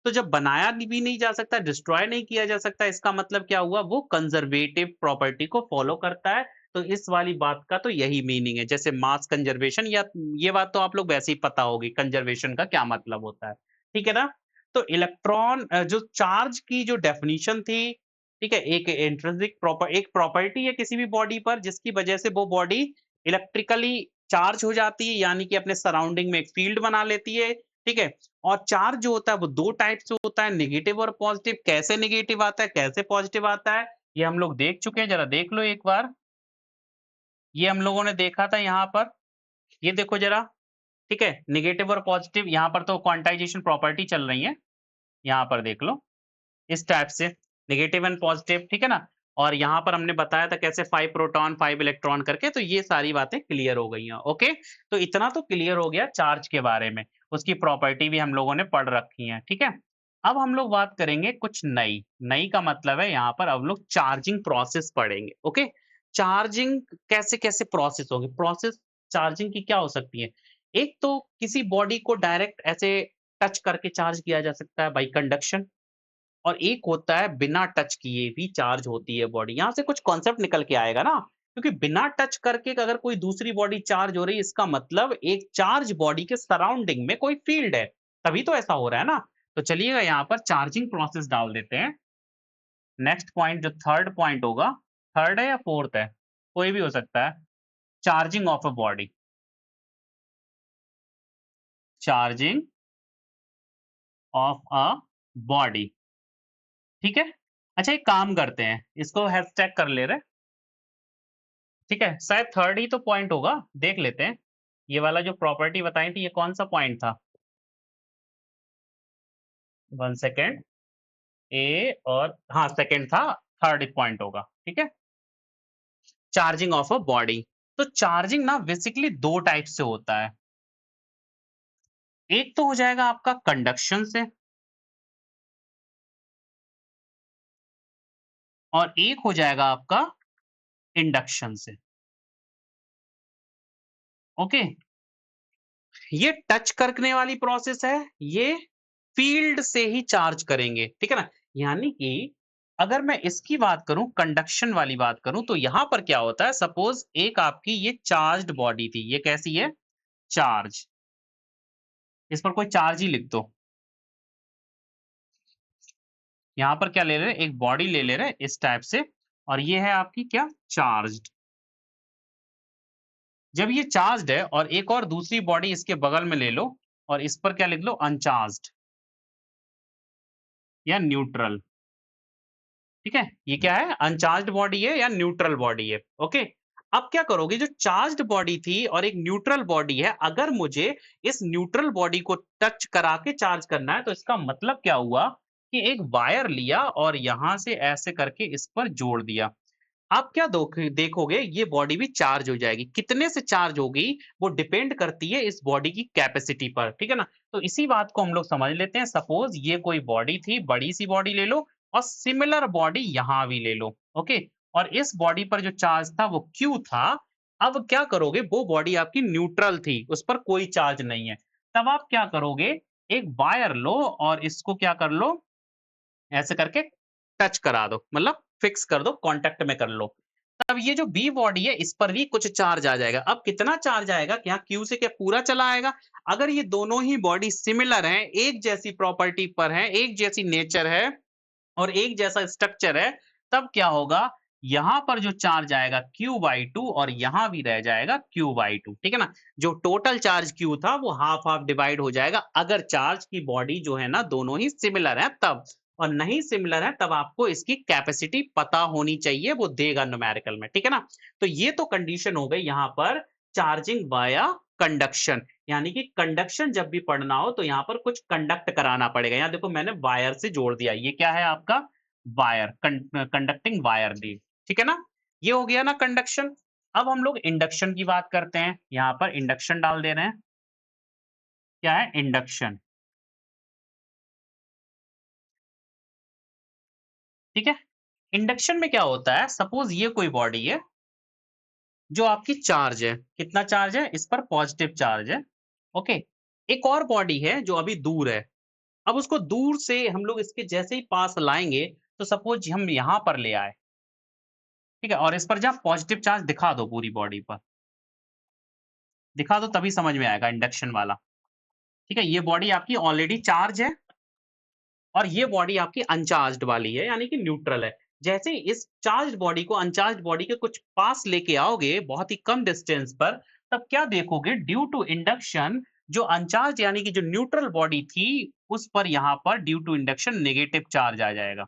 तो जब बनाया भी नहीं जा सकता, डिस्ट्रॉय नहीं किया जा सकता, इसका मतलब क्या हुआ? वो कंजर्वेटिव प्रॉपर्टी को फॉलो करता है। तो इस वाली बात का तो यही मीनिंग है। जैसे मास कंजर्वेशन, या ये बात तो आप लोग वैसे ही पता होगी कंजर्वेशन का क्या मतलब होता है, ठीक है ना? तो इलेक्ट्रॉन जो चार्ज की जो डेफिनिशन थी, ठीक है? एक इंट्रिंसिक एक प्रॉपर्टी है किसी भी बॉडी पर जिसकी वजह से वो बॉडी इलेक्ट्रिकली चार्ज हो जाती है, यानी कि अपने सराउंडिंग में एक फील्ड बना लेती है, ठीक है? और चार्ज जो होता है वो 2 टाइप से होता है, नेगेटिव और पॉजिटिव। कैसे नेगेटिव आता है, कैसे पॉजिटिव आता है, ये हम लोग देख चुके हैं, ज़रा देख लो एक बार। ये हम लोगों ने देखा था यहाँ पर, ये देखो ज़रा, ठीक है? नेगेटिव और पॉजिटिव, यहाँ पर तो क्वांटाइजेशन प्रॉपर्टी चल रही है, यहाँ पर देख लो। इस टाइप से नेगेटिव एंड पॉजिटिव, ठीक है ना? और यहाँ पर हमने बताया था कैसे 5 प्रोटॉन 5 इलेक्ट्रॉन करके, तो ये सारी बातें क्लियर हो गई हैं। ओके, तो इतना तो क्लियर हो गया चार्ज के बारे में, उसकी प्रॉपर्टी भी हम लोगों ने पढ़ रखी है, ठीक है? अब हम लोग बात करेंगे कुछ नई। नई का मतलब है यहाँ पर अब लोग चार्जिंग प्रोसेस पढ़ेंगे। ओके, चार्जिंग कैसे कैसे प्रोसेस होगी, प्रोसेस चार्जिंग की क्या हो सकती है? एक तो किसी बॉडी को डायरेक्ट ऐसे टच करके चार्ज किया जा सकता है बाई कंडक्शन, और एक होता है बिना टच किए भी चार्ज होती है बॉडी। यहाँ से कुछ कॉन्सेप्ट निकल के आएगा ना, क्योंकि बिना टच करके अगर कोई दूसरी बॉडी चार्ज हो रही है, इसका मतलब एक चार्ज बॉडी के सराउंडिंग में कोई फील्ड है, तभी तो ऐसा हो रहा है ना। तो चलिएगा यहाँ पर चार्जिंग प्रोसेस डाल देते हैं। नेक्स्ट पॉइंट जो थर्ड पॉइंट होगा, थर्ड है या फोर्थ है, कोई भी हो सकता है। Charging of a body, charging of a body, ठीक है? अच्छा एक काम करते हैं, इसको हैशटैग कर ले रहे, ठीक है? शायद थर्ड ही तो पॉइंट होगा, देख लेते हैं। ये वाला जो प्रॉपर्टी बताई थी, ये कौन-सा पॉइंट था? 1 सेकंड, ए और हाँ, सेकंड था, थर्ड पॉइंट होगा, ठीक है? Charging of a body. तो चार्जिंग ना बेसिकली 2 टाइप से होता है। एक तो हो जाएगा आपका कंडक्शन से, और एक हो जाएगा आपका इंडक्शन से। ओके? ये टच करने वाली प्रोसेस है, ये फ़ील्ड से ही चार्ज करेंगे, ठीक है ना? यानी कि अगर मैं इसकी बात करूँ, कंडक्शन वाली बात करूँ, तो यहाँ पर क्या होता है, सपोज़ एक आपकी ये चार्ज्ड बॉडी थी, ये कैसी है? चार्ज। इस पर कोई चार्ज ही लिख दो। यहाँ पर क्या ले रहे हैं, एक बॉडी ले रहे हैं इस टाइप से, और ये है आपकी क्या? चार्ज्ड। जब ये चार्ज्ड है और एक और दूसरी बॉडी इसके बगल में ले लो और इस पर क्या लिख लो? अनचार्ज्ड या न्यूट्रल। ठीक है? ये क्या है? अनचार्ज्ड बॉडी है या न्यूट्रल बॉडी है। ओके? अब क्या करोगे, जो चार्ज्ड बॉडी थी और एक न्यूट्रल बॉडी है, अगर मुझे इस न्यूट्रल बॉडी को टच करा के चार्ज करना है, तो इसका मतलब क्या हुआ कि एक वायर लिया और यहाँ से ऐसे करके इस पर जोड़ दिया। आप क्या देखोगे, ये बॉडी भी चार्ज हो जाएगी। कितने से चार्ज होगी, वो डिपेंड करती है इस बॉडी की कैपेसिटी पर, ठीक है ना? तो इसी बात को हम लोग समझ लेते हैं। सपोज़ ये कोई बॉडी थी, बड़ी-सी बॉडी ले लो और सिमिलर बॉडी यहाँ भी ले लो, ओके? और इस बॉडी पर जो चार्ज था वो Q था। अब क्या करोगे, वो बॉडी आपकी न्यूट्रल थी, उस पर कोई चार्ज नहीं है। तब आप क्या करोगे, एक वायर लो और इसको क्या कर लो, ऐसे करके टच करा दो, मतलब फिक्स कर दो, कॉन्टैक्ट में कर लो। तब ये जो बी बॉडी है, इस पर भी कुछ चार्ज आ जाएगा। अब कितना चार्ज आएगा, क्या क्यू से क्या पूरा चला आएगा? अगर ये दोनों ही बॉडी सिमिलर हैं, एक जैसी प्रॉपर्टी पर हैं, एक जैसी नेचर है और एक जैसा स्ट्रक्चर है, तब क्या होगा, यहाँ पर जो चार्ज आएगा Q/2 और यहाँ भी रह जाएगा Q/2, ठीक है ना? जो टोटल चार्ज Q था वो हाफ-हाफ डिवाइड हो जाएगा, अगर चार्ज की बॉडी जो है ना दोनों ही सिमिलर हैं तब। और नहीं सिमिलर है तब आपको इसकी कैपेसिटी पता होनी चाहिए, वो देगा न्यूमेरिकल में, ठीक है ना? तो ये तो कंडीशन हो गई यहाँ पर चार्जिंग वाया कंडक्शन, यानी कि कंडक्शन जब भी पढ़ना हो तो यहाँ पर कुछ कंडक्ट कराना पड़ेगा। यहाँ देखो मैंने वायर से जोड़ दिया, ये क्या है आपका? वायर, कंडक्टिंग वायर दी, ठीक है ना? ये हो गया ना कंडक्शन। अब हम लोग इंडक्शन की बात करते हैं, यहाँ पर इंडक्शन डाल दे रहे हैं। क्या है? इंडक्शन, ठीक है? इंडक्शन में क्या होता है, सपोज ये कोई बॉडी है जो आपकी चार्ज है। कितना चार्ज है? इस पर पॉजिटिव चार्ज है। ओके? एक और बॉडी है जो अभी दूर है। अब उसको दूर से हम लोग इसके जैसे ही पास लाएँगे, तो सपोज हम यहाँ पर ले आए, ठीक है? और इस पर जहाँ पॉजिटिव चार्ज दिखा दो पूरी बॉडी पर, दिखा दो तभी समझ में आएगा इंडक्शन वाला, ठीक है? ये बॉडी आपकी ऑलरेडी चार्ज है और ये बॉडी आपकी अनचार्ज्ड वाली है, यानी कि न्यूट्रल है। जैसे ही इस चार्ज्ड बॉडी को अनचार्ज्ड बॉडी के कुछ पास लेके आओगे, बहुत ही कम डिस्टेंस पर, तब क्या देखोगे, ड्यू टू इंडक्शन जो अनचार्ज यानी कि जो न्यूट्रल बॉडी थी, उस पर यहाँ पर due to induction negative charge आ जाएगा।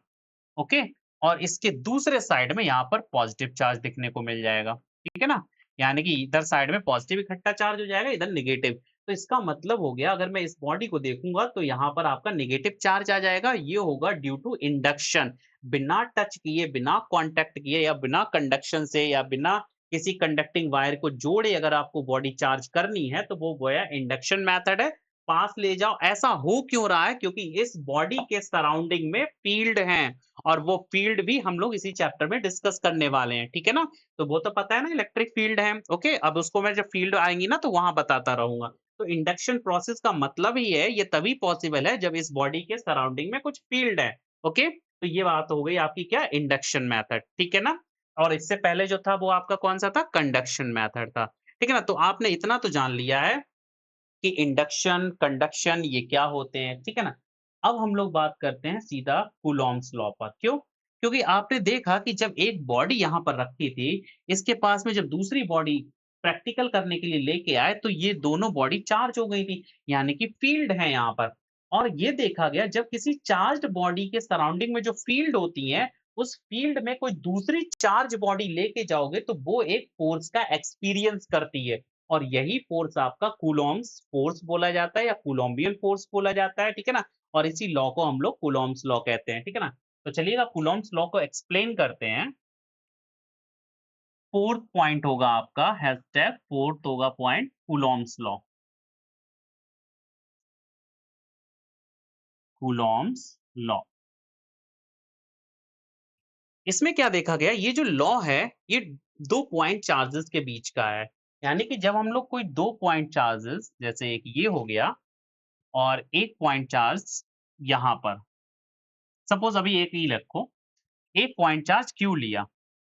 ओके? और इसके दूसरे साइड में यहाँ पर पॉजिटिव चार्ज दिखने को मिल जाएगा। ठीक है ना? यानी कि इधर साइड में पॉजिटिव इकट्ठा चार्ज हो जाएगा, इधर नेगेटिव। तो इसका मतलब हो गया, अगर मैं इस बॉडी को देखूँगा तो यहाँ पर आपका नेगेटिव चार्ज आ जाएगा। ये होगा ड्यू टू इंडक्शन। बिना टच किए, बिना कॉन्टैक्ट किए या बिना कंडक्शन से या बिना किसी कंडक्टिंग वायर को जोड़े अगर आपको बॉडी चार्ज करनी है, तो वो गया इंडक्शन मेथड है। पास ले जाओ, ऐसा हो क्यों रहा है? क्योंकि इस बॉडी के सराउंडिंग में फ़ील्ड हैं। और वो फ़ील्ड भी हम लोग इसी चैप्टर में डिस्कस करने वाले हैं, ठीक है ना? तो वो तो पता है ना, इलेक्ट्रिक फ़ील्ड है, ओके? अब उसको मैं जब फ़ील्ड आएँगी ना तो वहाँ बताता रहूँगा। तो इंडक्शन प्रोसेस का मतलब ही है, ये तभी पॉसिबल है जब इस बॉडी के सराउंडिंग में कुछ फ़ील्ड है, ओके? तो ये बात हो गई आपकी क्या? इंडक्शन मेथड, ठीक है ना? और इससे पहले जो था वो आपका कौन-सा था? कंडक्शन मेथड था, ठीक है ना? तो आपने इतना तो जान लिया है कि इंडक्शन, कंडक्शन ये क्या होते हैं, ठीक है ना? अब हम लोग बात करते हैं सीधा कूलॉम्स लॉ पर। क्यों? क्योंकि आपने देखा कि जब एक बॉडी यहाँ पर रखी थी, इसके पास में जब दूसरी बॉडी प्रैक्टिकल करने के लिए लेके आए, तो ये दोनों बॉडी चार्ज हो गई थी, यानी कि फ़ील्ड है यहाँ पर। और ये देखा गया, जब किसी चार्ज्ड बॉडी के सराउंडिंग में जो फ़ील्ड होती है, उस फ़ील्ड में कोई दूसरी चार्ज बॉडी लेके जाओगे, तो वो एक फ़ोर्स का एक्सपीरियंस करती है। और यही फ़ोर्स आपका कूलॉम्स फ़ोर्स बोला जाता है या कोलंबियन फ़ोर्स बोला जाता है, ठीक है ना? और इसी लॉ को हम लोग कूलॉम्स लॉ कहते हैं, ठीक है ना? तो चलिएगा कूलॉम्स लॉ को एक्सप्लेन करते हैं। 4th पॉइंट होगा आपका, हैशटैग 4th होगा point Coulomb's law, Coulomb's law. इसमें क्या देखा गया, ये जो लॉ है, ये 2 पॉइंट चार्जेस के बीच का है। यानी कि जब हम लोग कोई 2 पॉइंट चार्जेस, जैसे एक ये हो गया और एक पॉइंट चार्ज यहाँ पर, सपोज़ अभी एक ही रखो, एक पॉइंट चार्ज Q लिया,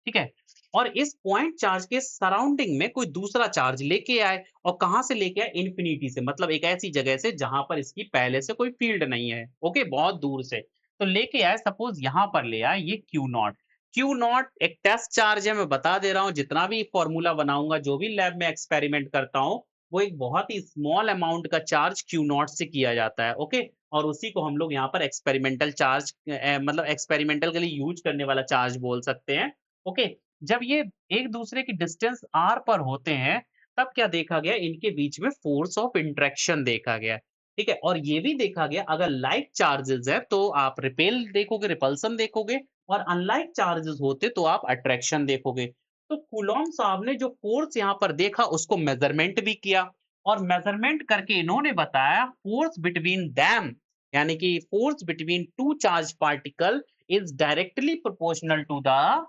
ठीक है? और इस पॉइंट चार्ज के सराउंडिंग में कोई दूसरा चार्ज लेके आए, और कहाँ से लेके आए? इन्फिनिटी से, मतलब एक ऐसी जगह से जहाँ पर इसकी पहले से कोई फ़ील्ड नहीं है, ओके? बहुत दूर से। तो लेके आए, सपोज़ यहाँ पर ले आए ये Q नॉट। Q नॉट एक टेस्ट चार्ज है, मैं बता दे रहा हूँ, जितना भी फ़ॉर्मूला बनाऊँगा, जो भी लैब में एक्सपेरिमेंट करता हूँ, वो एक बहुत ही स्मॉल अमाउंट का चार्ज Q नॉट से किया जाता है, ओके? और उसी को हम लोग यहाँ पर एक्सपेरिमेंटल चार्ज, मतलब एक्सपेरिमेंटल के लिए यूज़ करने वाला चार्ज बोल सकते हैं, ओके? जब ये एक दूसरे की डिस्टेंस r पर होते हैं, तब क्या देखा गया, इनके बीच में फोर्स ऑफ इंटरेक्शन देखा गया, ठीक है? और ये भी देखा गया, अगर लाइक चार्जेस है तो आप रिपेल देखोगे, रिपल्सन देखोगे, और अनलाइक चार्जेस होते तो आप अट्रैक्शन देखोगे। तो कूलॉम साहब ने जो फोर्स यहाँ पर देखा, उसको मेजरमेंट भी किया, और मेजरमेंट करके इन्होंने बताया फोर्स बिटवीन दैम, यानी कि force between two charge particle is directly proportional to the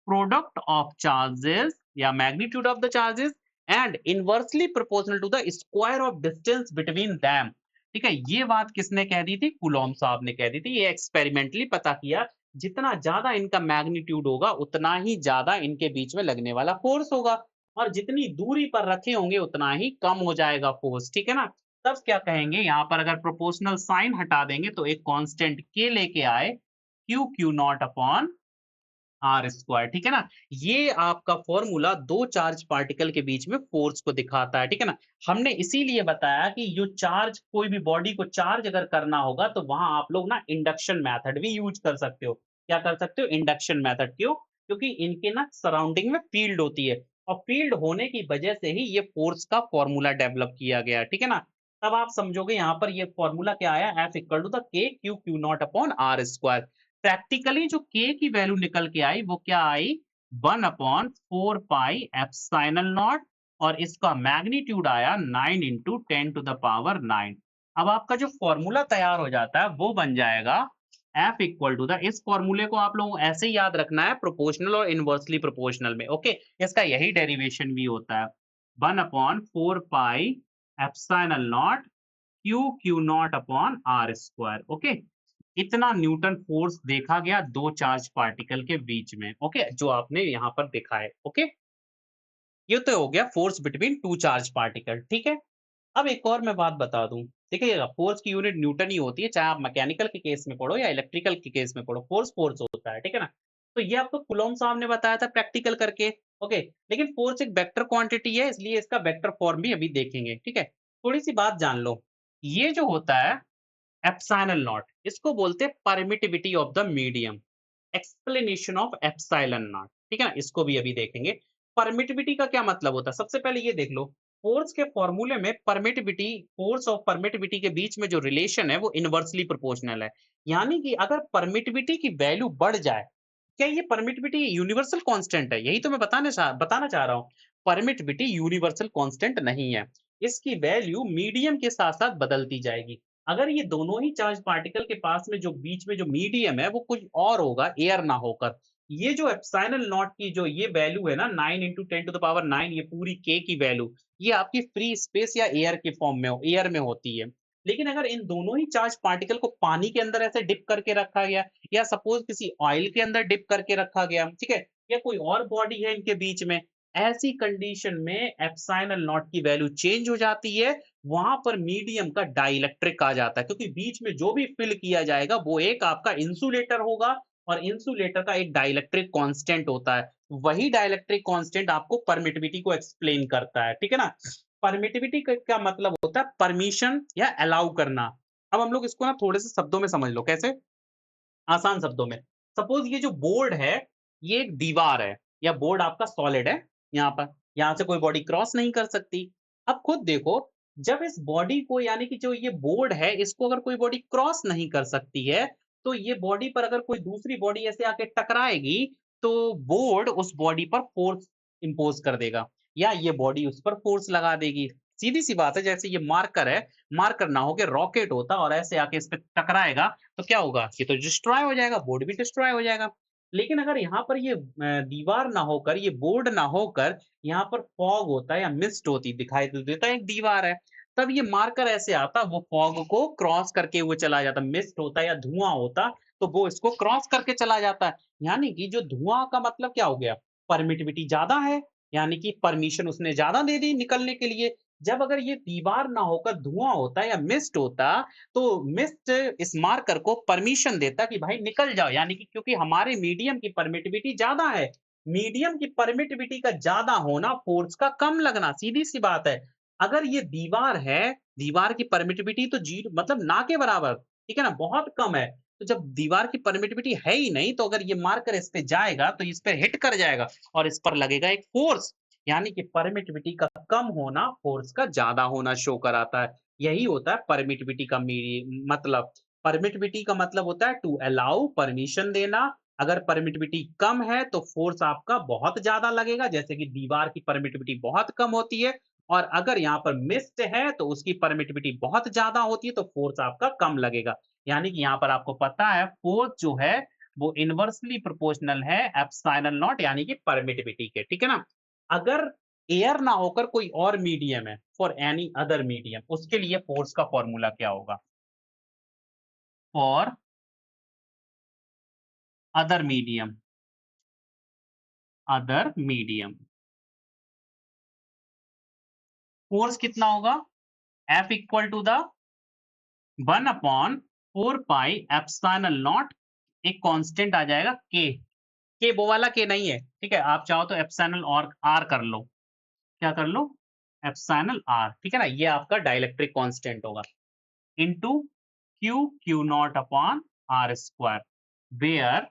product of charges या magnitude of the charges and inversely proportional to the square of distance between them। ठीक है, ये बात किसने कह दी थी? कूलॉम साहब ने कह दी थी। ये एक्सपेरिमेंटली पता किया, जितना ज्यादा इनका मैग्नीट्यूड होगा, उतना ही ज्यादा इनके बीच में लगने वाला फोर्स होगा, और जितनी दूरी पर रखे होंगे, उतना ही कम हो जाएगा फोर्स, ठीक है ना? तब क्या कहेंगे, यहाँ पर अगर प्रोपोर्शनल साइन हटा देंगे, तो एक कांस्टेंट के लेके आए, q q naught upon r square, ठीक है ना? ये आपका फॉर्मूला 2 चार्ज पार्टिकल के बीच में फोर्स को दिखाता है, ठीक है ना? हमने इसीलिए बताया कि जो चार्ज, कोई भी बॉडी को चार्ज अगर करना होगा, तो वहां आप लोग ना इंडक्शन मेथड भी यूज कर सकते हो। क्या कर सकते हो? Induction method. क्यों? क्योंकि इनके ना सराउंडिंग में फील्ड होती है, और फील्ड होने की वजह से ही ये फोर्स का फॉर्मूला डेवलप किया गया, ठीक है ना? तब आप समझोगे यहाँ पर ये फॉर्मूला क्या आया, F equal to the k q q naught upon r square. Practically जो k की वैल्यू निकल के आई, वो क्या आई? 1 अपॉन 4 पाई एप्सिलॉन नॉट, और इसका मैग्नीट्यूड आया 9 इंटू 10 टू द पावर 9। अब आपका जो फॉर्मूला तैयार हो जाता है, वो बन जाएगा F इक्वल टू द, इस फॉर्मूले को आप लोगों को ऐसे ही याद रखना है, प्रोपोर्शनल और इनवर्सली प्रोपोर्शनल में, ओके? इसका यही डेरिवेशन भी होता है, 1 upon 4 pi epsilon naught q q naught upon r square, okay? इतना न्यूटन फोर्स देखा गया दो चार्ज पार्टिकल के बीच में, ओके? जो आपने यहाँ पर देखा है, ओके? ये तो हो गया force between two charge particle, ठीक है? अब एक और मैं बात बता दूं, देखिएगा, फोर्स की यूनिट न्यूटन ही होती है, चाहे आप मैकेनिकल के केस में पढ़ो या इलेक्ट्रिकल के केस में पढ़ो, फोर्स फोर्स होता है, ठीक है ना? तो ये आपको कूलॉम साहब ने बताया था प्रैक्टिकल करके, ओके? लेकिन फोर्स एक वेक्टर क्वांटिटी है, इसलिए इसका वेक्टर फॉर्म भी अभी देखेंगे, ठीक है? थोड़ी सी बात जान लो, ये जो होता है एप्सिलॉन नॉट, इसको बोलते हैं permittivity of the medium, explanation of epsilon not, ठीक है ना? इसको भी अभी देखेंगे। परमिटिविटी का क्या मतलब होता है? सबसे पहले ये देख लो, फोर्स के फॉर्मूले में परमिटिविटी, फोर्स और परमिटिविटी के बीच में जो रिलेशन है, वो इनवर्सली प्रोपोर्शनल है। यानी कि अगर परमिटिविटी की वैल्यू बढ़ जाए, क्या ये परमिटिविटी यूनिवर्सल कांस्टेंट है? यही तो मैं बताना चाह रहा हूँ। परमिटिविटी यूनिवर्सल कांस्टेंट नहीं है, इसकी वैल्यू मीडियम के साथ साथ बदलती जाएगी। अगर ये दोनों ही चार्ज पार्टिकल के पास में जो बीच में जो मीडियम है, वो कुछ और होगा, एयर ना होकर, ये जो एप्सिलॉन नॉट की जो ये वैल्यू है ना, 9 इंटू 10 टू द पावर 9, ये पूरी के की वैल्यू, ये आपकी फ्री स्पेस या एयर के फॉर्म में एयर में होती है। लेकिन अगर इन दोनों ही चार्ज पार्टिकल को पानी के अंदर ऐसे डिप करके रखा गया, या सपोज किसी ऑयल के अंदर डिप करके रखा गया, ठीक है, या कोई और बॉडी है इनके बीच में, ऐसी कंडीशन में एप्सिलॉन नॉट की वैल्यू चेंज हो जाती है। वहां पर मीडियम का डाइलेक्ट्रिक आ जाता है, क्योंकि बीच में जो भी फिल किया जाएगा, वो एक आपका इंसुलेटर होगा, और इंसुलेटर का एक डाइलेक्ट्रिक कांस्टेंट होता है। वही डाइलेक्ट्रिक कांस्टेंट आपको परमिटिविटी को एक्सप्लेन करता है, ठीक है ना? परमिटिविटी का क्या मतलब होता है? परमिशन या अलाउ करना। अब हम लोग इसको ना थोड़े से शब्दों में समझ लो, कैसे? आसान शब्दों में, सपोज ये जो बोर्ड है, ये एक दीवार है, या बोर्ड आपका सॉलिड है, यहाँ पर, यहाँ से कोई बॉडी क्रॉस नहीं कर सकती। अब खुद देखो, जब इस बॉडी को, यानी कि जो ये बोर्ड है, इसको अगर कोई बॉडी क्रॉस नहीं कर सकती है, तो ये बॉडी पर अगर कोई दूसरी बॉडी ऐसे आके टकराएगी, तो बोर्ड उस बॉडी पर फोर्स इंपोज कर देगा, या ये बॉडी उस पर फोर्स लगा देगी। सीधी सी बात है, जैसे ये मार्कर है, मार्कर ना होके रॉकेट होता और ऐसे आके इस पे टकराएगा, तो क्या होगा? ये तो डिस्ट्रॉय हो जाएगा, बोर्ड भी डिस्ट्रॉय हो जाएगा। लेकिन अगर यहाँ पर ये दीवार ना होकर, ये बोर्ड ना होकर यहाँ पर फॉग होता है या मिस्ट होती, दिखाई तो देता है एक दीवार है, तब ये मार्कर ऐसे आता, वो फॉग को क्रॉस करके वो चला जाता। मिस्ट होता या धुआं होता, तो वो इसको क्रॉस करके चला जाता है। यानी कि जो धुआं का मतलब क्या हो गया? परमिटिविटी ज़्यादा है, यानी कि परमिशन उसने ज़्यादा दे दी निकलने के लिए। जब अगर ये दीवार ना होकर धुआं होता या मिस्ट होता, तो मिस्ट इस मार्कर को परमिशन देता कि भाई निकल जाओ, यानी कि क्योंकि हमारे मीडियम की परमिटिविटी ज़्यादा है। मीडियम की परमिटिविटी का ज़्यादा होना, फ़ोर्स का कम लगना, सीधी-सी बात है। अगर ये दीवार है, दीवार की परमिटिविटी तो जीरो मतलब ना के बराबर, ठीक है ना? बहुत कम है। तो जब दीवार की परमिटिविटी है ही नहीं, तो अगर ये मार्कर इस पे जाएगा, तो इस पे हिट कर जाएगा और इस पर लगेगा एक फ़ोर्स। यानी कि परमिटिविटी का कम होना, फ़ोर्स का ज़्यादा होना शो कराता है। यही होता है परमिटिविटी का मतलब। परमिटिविटी का मतलब होता है टू अलाउ, परमिशन देना। अगर परमिटिविटी कम है तो फ़ोर्स आपका बहुत ज़्यादा लगेगा, जैसे कि दीवार की परमिटिविटी बहुत कम होती है। और अगर यहाँ पर मिस्ट है तो उसकी परमिटिविटी बहुत ज़्यादा होती है, तो फ़ोर्स आपका कम लगेगा। यानी कि यहाँ पर आपको पता है फ़ोर्स जो है वो इनवर्सली प्रोपोर्शनल है एप्सिलॉन नॉट यानी कि परमिटिविटी के, ठीक है ना? अगर एयर ना होकर कोई और मीडियम है, फॉर एनी अदर मीडियम, उसके लिए फ़ोर्स का फ़ॉर्मूला क्या होगा? For other medium, other medium, force कितना होगा? F equal to the 1 upon 4 pi epsilon naught, एक कांस्टेंट आ जाएगा K। K वो वाला K नहीं है, ठीक है? आप चाहो तो एप्सिलॉन और R कर लो। क्या कर लो? एप्सिलॉन R, ठीक है ना? ये आपका डाइलेक्ट्रिक कांस्टेंट होगा। Into Q naught upon R square, where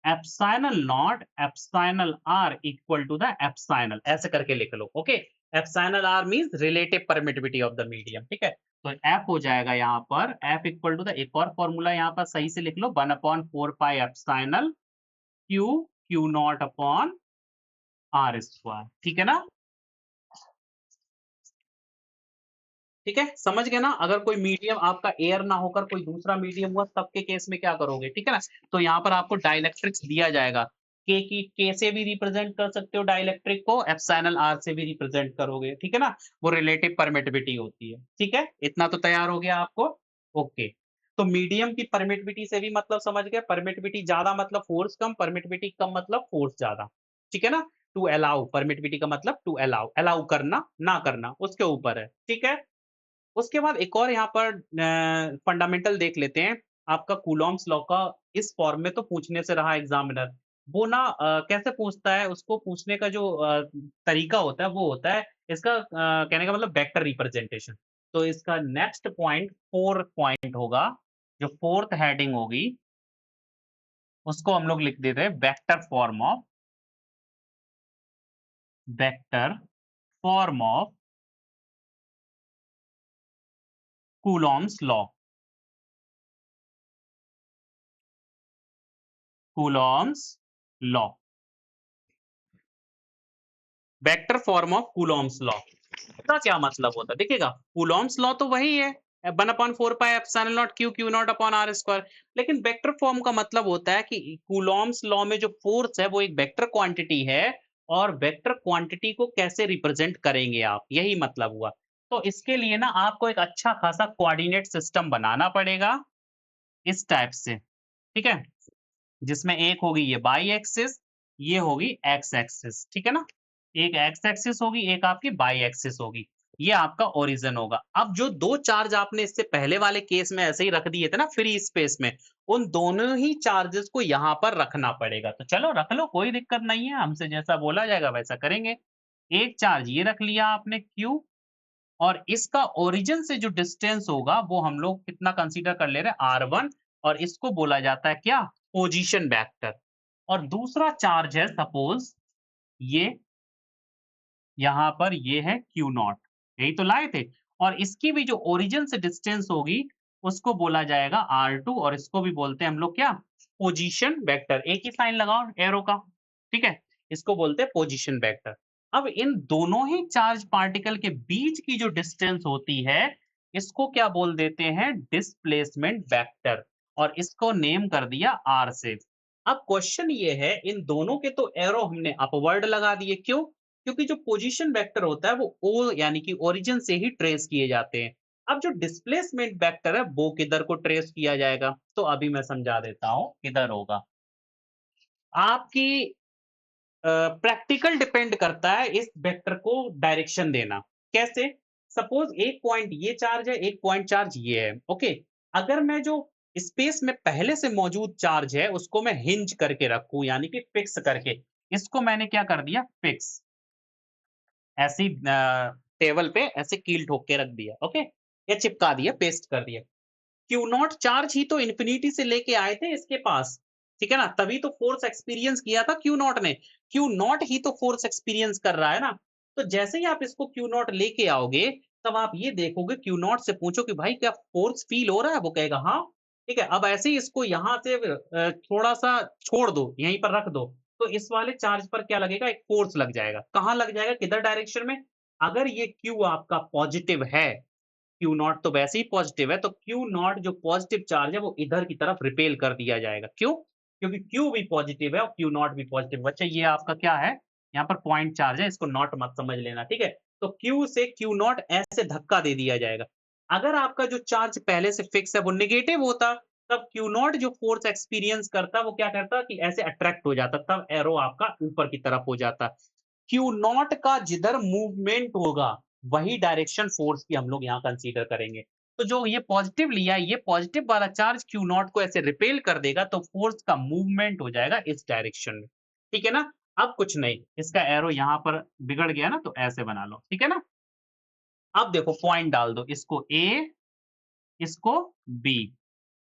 epsilon naught epsilon R equal to the epsilon, ऐसे करके लिख लो, okay? Epsilon R means relative permittivity of the medium, ठीक है? तो F हो जाएगा यहाँ पर F इक्वल टू द, एक और फॉर्मूला यहाँ पर सही से लिख लो, 1 upon 4 pi epsilon Q naught upon R square, ठीक है ना? ठीक है, समझ गए ना? अगर कोई मीडियम आपका एयर ना होकर कोई दूसरा मीडियम हुआ, तब के केस में क्या करोगे, ठीक है ना? तो यहाँ पर आपको डाइलेक्ट्रिक्स दिया जाएगा। के से भी रिप्रेजेंट कर सकते हो डाइलेक्ट्रिक को, एप्सिलॉन आर से भी रिप्रेजेंट करोगे, ठीक है ना? वो रिलेटिव परमिटिविटी होती है, ठीक है? इतना तो तैयार हो गया आपको? ओके। तो मीडियम की परमिटिविटी से भी मतलब समझ गए, परमिटिविटी ज्यादा मतलब फोर्स कम, परमिटिविटी कम मतलब फोर्स ज्यादा, ठीक है ना? टू अलाउ, परमिटिविटी का मतलब टू अलाउ, अलाउ करना, ना करना, उसके ऊपर है, ठीक है? उसके बाद एक और यहाँ पर फंडामेंटल देख लेते हैं। आपका कूलॉम्स लॉ का इस फॉर्म में तो पूछने से रहा एग्जामिनर। वो ना कैसे पूछता है, उसको पूछने का जो तरीका होता है वो होता है इसका कहने का मतलब वेक्टर रिप्रेजेंटेशन। तो इसका नेक्स्ट पॉइंट 4 पॉइंट होगा, जो 4th हेडिंग होगी, उसको हम लोग लिख देते हैं vector form of Coulomb's law, Coulomb's law, vector form of Coulomb's law. इसका क्या मतलब होता है? देखिएगा, कूलॉम्स लॉ तो वही है, 1 upon 4 pi epsilon naught q naught upon r square. लेकिन वेक्टर फॉर्म का मतलब होता है कि कूलॉम्स लॉ में जो फोर्स है वो एक वेक्टर क्वांटिटी है, और वेक्टर क्वांटिटी को कैसे रिप्रेजेंट करेंगे आप, यही मतलब हुआ। तो इसके लिए ना आपको एक अच्छा खासा कोऑर्डिनेट सिस्टम बनाना पड़ेगा, इस टाइप से, ठीक है? जिसमें एक होगी ये बाई एक्सिस, ये होगी एक्स एक्सिस, ठीक है ना? एक एक्स एक्सिस होगी, एक आपकी बाई एक्सिस होगी। ये आपका ओरिजिन होगा। अब जो 2 चार्ज आपने इससे पहले वाले केस में ऐसे ही रख दिए थे ना फ्री स्पेस में, उन दोनों ही चार्जेस को यहाँ पर रखना पड़ेगा। तो चलो रख लो, कोई दिक्कत नहीं है, हमसे जैसा बोला जाएगा वैसा करेंगे। एक चार्ज ये रख लिया आपने Q, और इसका ओरिजिन से जो डिस्टेंस होगा वो हम लोग कितना कंसीडर कर ले रहे हैं, R1, और इसको बोला जाता है क्या, पोजीशन वेक्टर। और दूसरा चार्ज है सपोज ये, यहाँ पर ये है Q नॉट, यही तो लाए थे। और इसकी भी जो ओरिजिन से डिस्टेंस होगी उसको बोला जाएगा R2, और इसको भी बोलते हैं हम लोग क्या, पोजीशन वेक्टर। एक ही साइन लगाओ एरो का, ठीक है? इसको बोलते हैं पोजीशन वेक्टर। अब इन दोनों ही चार्ज पार्टिकल के बीच की जो डिस्टेंस होती है, इसको क्या बोल देते हैं, डिस्प्लेसमेंट वेक्टर। और इसको नेम कर दिया आर से। अब क्वेश्चन ये है, इन दोनों के तो एरो हमने अपवर्ड लगा दिए, क्यों? क्योंकि जो पोजीशन वेक्टर होता है वो ओ यानी कि ओरिजिन से ही ट्रेस किए जाते हैं। अब जो डिस्प्लेसमेंट वेक्टर है वो किधर को ट्रेस किया जाएगा? तो अभी मैं समझा देता हूँ किधर होगा। आपकी प्रैक्टिकल डिपेंड करता है इस वेक्टर को डायरेक्शन देना। कैसे? सपोज एक पॉइंट ये चार्ज है, एक पॉइंट चार्ज ये है, ओके। अगर मैं जो स्पेस में पहले से मौजूद चार्ज है उसको मैं हिंज करके रखूं यानी कि फिक्स करके, इसको मैंने क्या कर दिया, फिक्स, ऐसी टेबल पे ऐसे कील ठोक के रख दिया, ओके, या चिपका दिया, पेस्ट कर दिया। क्यू नॉट चार्ज ही तो इन्फिनिटी से लेके आए थे इसके पास, ठीक है ना? तभी तो फोर्स एक्सपीरियंस किया था क्यू नॉट ने। क्यू नॉट ही तो फोर्स एक्सपीरियंस कर रहा है ना। तो जैसे ही आप इसको क्यू नॉट लेके आओगे, तब आप ये देखोगे, क्यू नॉट से पूछो कि भाई क्या फोर्स फील हो रहा है? वो कहेगा हाँ। ठीक है, अब ऐसे ही इसको यहाँ से थोड़ा सा छोड़ दो, यहीं पर रख दो, तो इस वाले चार्ज पर क्या लगेगा? एक फोर्स लग जाएगा। कहाँ लग जाएगा? किधर डायरेक्शन में? अगर ये क्यू आपका पॉजिटिव है, क्यू नॉट तो वैसे ही पॉजिटिव है, तो क्यू नॉट जो पॉजिटिव चार्ज है वो इधर की तरफ रिपेल कर दिया जाएगा। क्यों? क्योंकि क्यू भी पॉजिटिव है और क्यू नॉट भी पॉजिटिव। बच्चा ये आपका क्या है? यहाँ पर पॉइंट चार्ज है, इसको नॉट मत समझ लेना, ठीक है? तो क्यू से क्यू नॉट ऐसे धक्का दे दिया जाएगा। अगर आपका जो चार्ज पहले से फिक्स है वो नेगेटिव होता, तब क्यू नॉट जो फोर्स एक्सपीरियंस करता वो क्या करता कि ऐसे अट्रैक्ट हो जाता, तब एरो आपका ऊपर की तरफ हो जाता। क्यू नॉट का जिधर मूवमेंट होगा वही डायरेक्शन फोर्स की हम लोग यहाँ कंसीडर करेंगे। तो जो ये पॉजिटिव लिया है, ये पॉजिटिव वाला चार्ज क्यू नॉट को ऐसे रिपेल कर देगा, तो फोर्स का मूवमेंट हो जाएगा इस डायरेक्शन में। ठीक है ना? अब कुछ नहीं, इसका एरो यहाँ पर बिगड़ गया ना, तो ऐसे बना लो, ठीक है ना? अब देखो पॉइंट डाल दो, इसको ए, इसको बी,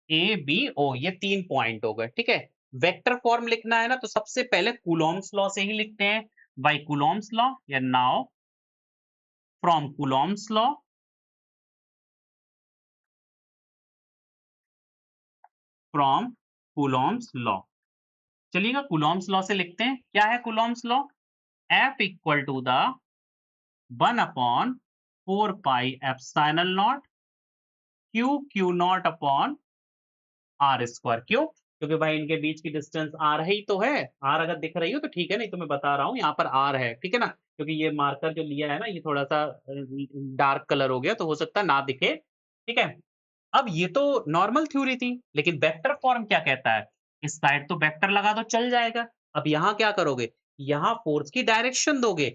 ए बी ओ, ये 3 पॉइंट हो गए, ठीक है? वेक्टर फॉर्म लिखना है ना, तो सबसे पहले कूलॉम्स लॉ से ही लिखते हैं। बाय कूलॉम्स लॉ या now from coulomb's law, from coulomb's law. चलिएगा कूलॉम्स लॉ से लिखते हैं। क्या है coulomb's law? F equal to the 1 upon 4 pi epsilon naught q q naught upon r square. क्यों? क्योंकि भाई इनके बीच की डिस्टेंस आर ही तो है। आर अगर दिख रही हो तो ठीक है, नहीं तो मैं बता रहा हूँ यहाँ पर आर है, ठीक है ना? क्योंकि ये मार्कर जो लिया है ना, ये थोड़ा सा डार्क कलर हो गया, तो हो सकता है ना दिखे, ठीक है? अब ये तो नॉर्मल थ्योरी थी, लेकिन वेक्टर फॉर्म क्या कहता है? इस साइड तो वेक्टर लगा दो, चल जाएगा। अब यहाँ क्या करोगे? यहाँ फोर्स की डायरेक्शन दोगे।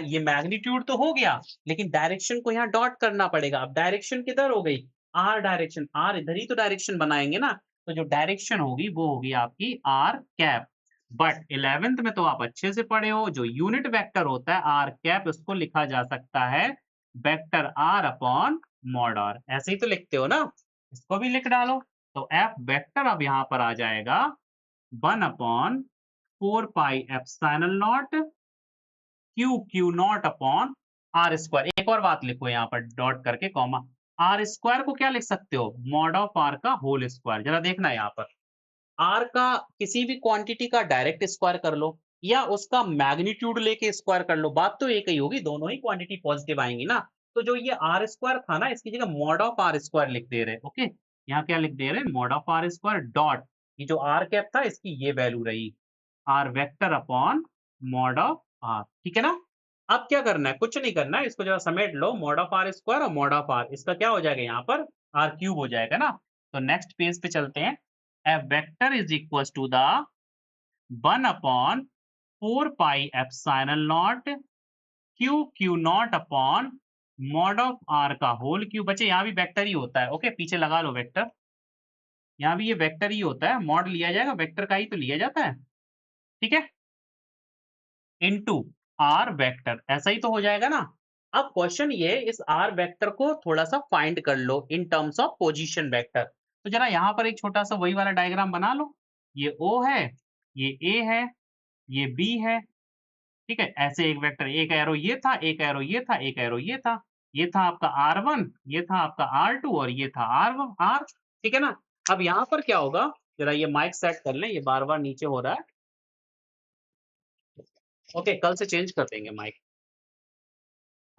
ये मैग्नीट्यूड तो हो गया, लेकिन डायरेक्शन को यहाँ डॉट करना पड़ेगा। अब डायरेक्शन किधर हो गई? आर डायरेक्शन, आर इधर ही तो डायरेक्शन बनाएंगे ना, तो जो डायरेक्शन होगी वो होगी आपकी आर कैप। बट 11th में तो आप अच्छे से पढ़े हो, जो यूनिट वेक्टर होता है आर कैप, उसको लिखा जा सकता है vector r upon mod r. ऐसे ही तो लिखते हो ना, इसको भी लिख डालो। तो एफ वेक्टर अब यहाँ पर आ जाएगा 1 upon 4 pi epsilon naught q q naught upon r square. एक और बात लिखो यहाँ पर डॉट करके कॉमा, आर स्क्वायर को क्या लिख सकते हो? मॉड ऑफ आर का होल स्क्वायर। जरा देखना यहाँ पर, आर का किसी भी क्वांटिटी का डायरेक्ट स्क्वायर कर लो या उसका मैग्नीट्यूड लेके स्क्वायर कर लो, बात तो एक ही होगी, दोनों ही क्वांटिटी पॉजिटिव आएंगी ना। तो जो ये आर स्क्वायर था ना, इसकी जगह मॉड ऑफ आर स्क्वायर लिख दे रहे, ओके। यहाँ क्या लिख दे रहे? Mod of r square dot, ये जो आर कैप था इसकी ये वैल्यू रही, r vector upon mod of r, ठीक है ना? अब क्या करना है? कुछ नहीं करना है, इसको जरा समेट लो, मॉड ऑफ आर स्क्वायर और मॉड ऑफ आर, इसका क्या हो जाएगा यहाँ पर? आर क्यूब हो जाएगा ना। तो नेक्स्ट पेज पे चलते हैं। A vector is equals to the 1 upon 4 pi epsilon naught q q naught upon mod of r का होल क्यूब। बच्चे यहाँ भी वेक्टर ही होता है, ओके, पीछे लगा लो वेक्टर। यहाँ भी ये वेक्टर ही होता है, मॉड लिया जाएगा, वेक्टर का ही तो लिया जाता है, ठीक है? इनटू आर वेक्टर, ऐसा ही तो हो जाएगा ना। अब क्वेश्चन ये, इस आर वेक्टर को थोड़ा सा फाइंड कर लो in terms of position vector. तो जरा यहाँ पर एक छोटा सा वही वाला डायग्राम बना लो। ये ओ है, ये ए है, ये बी है, ठीक है? ऐसे एक वेक्टर, एक एरो ये था, एक एरो ये था, एक एरो ये था। ये था आपका R1, ये था आपका R2 और ये था R1 R, ठीक है ना? अब यहाँ पर क्या होगा? जरा ये माइक सेट कर लें, ये बार-बार नीचे हो रहा है। ओके, कल से चेंज कर देंगे माइक।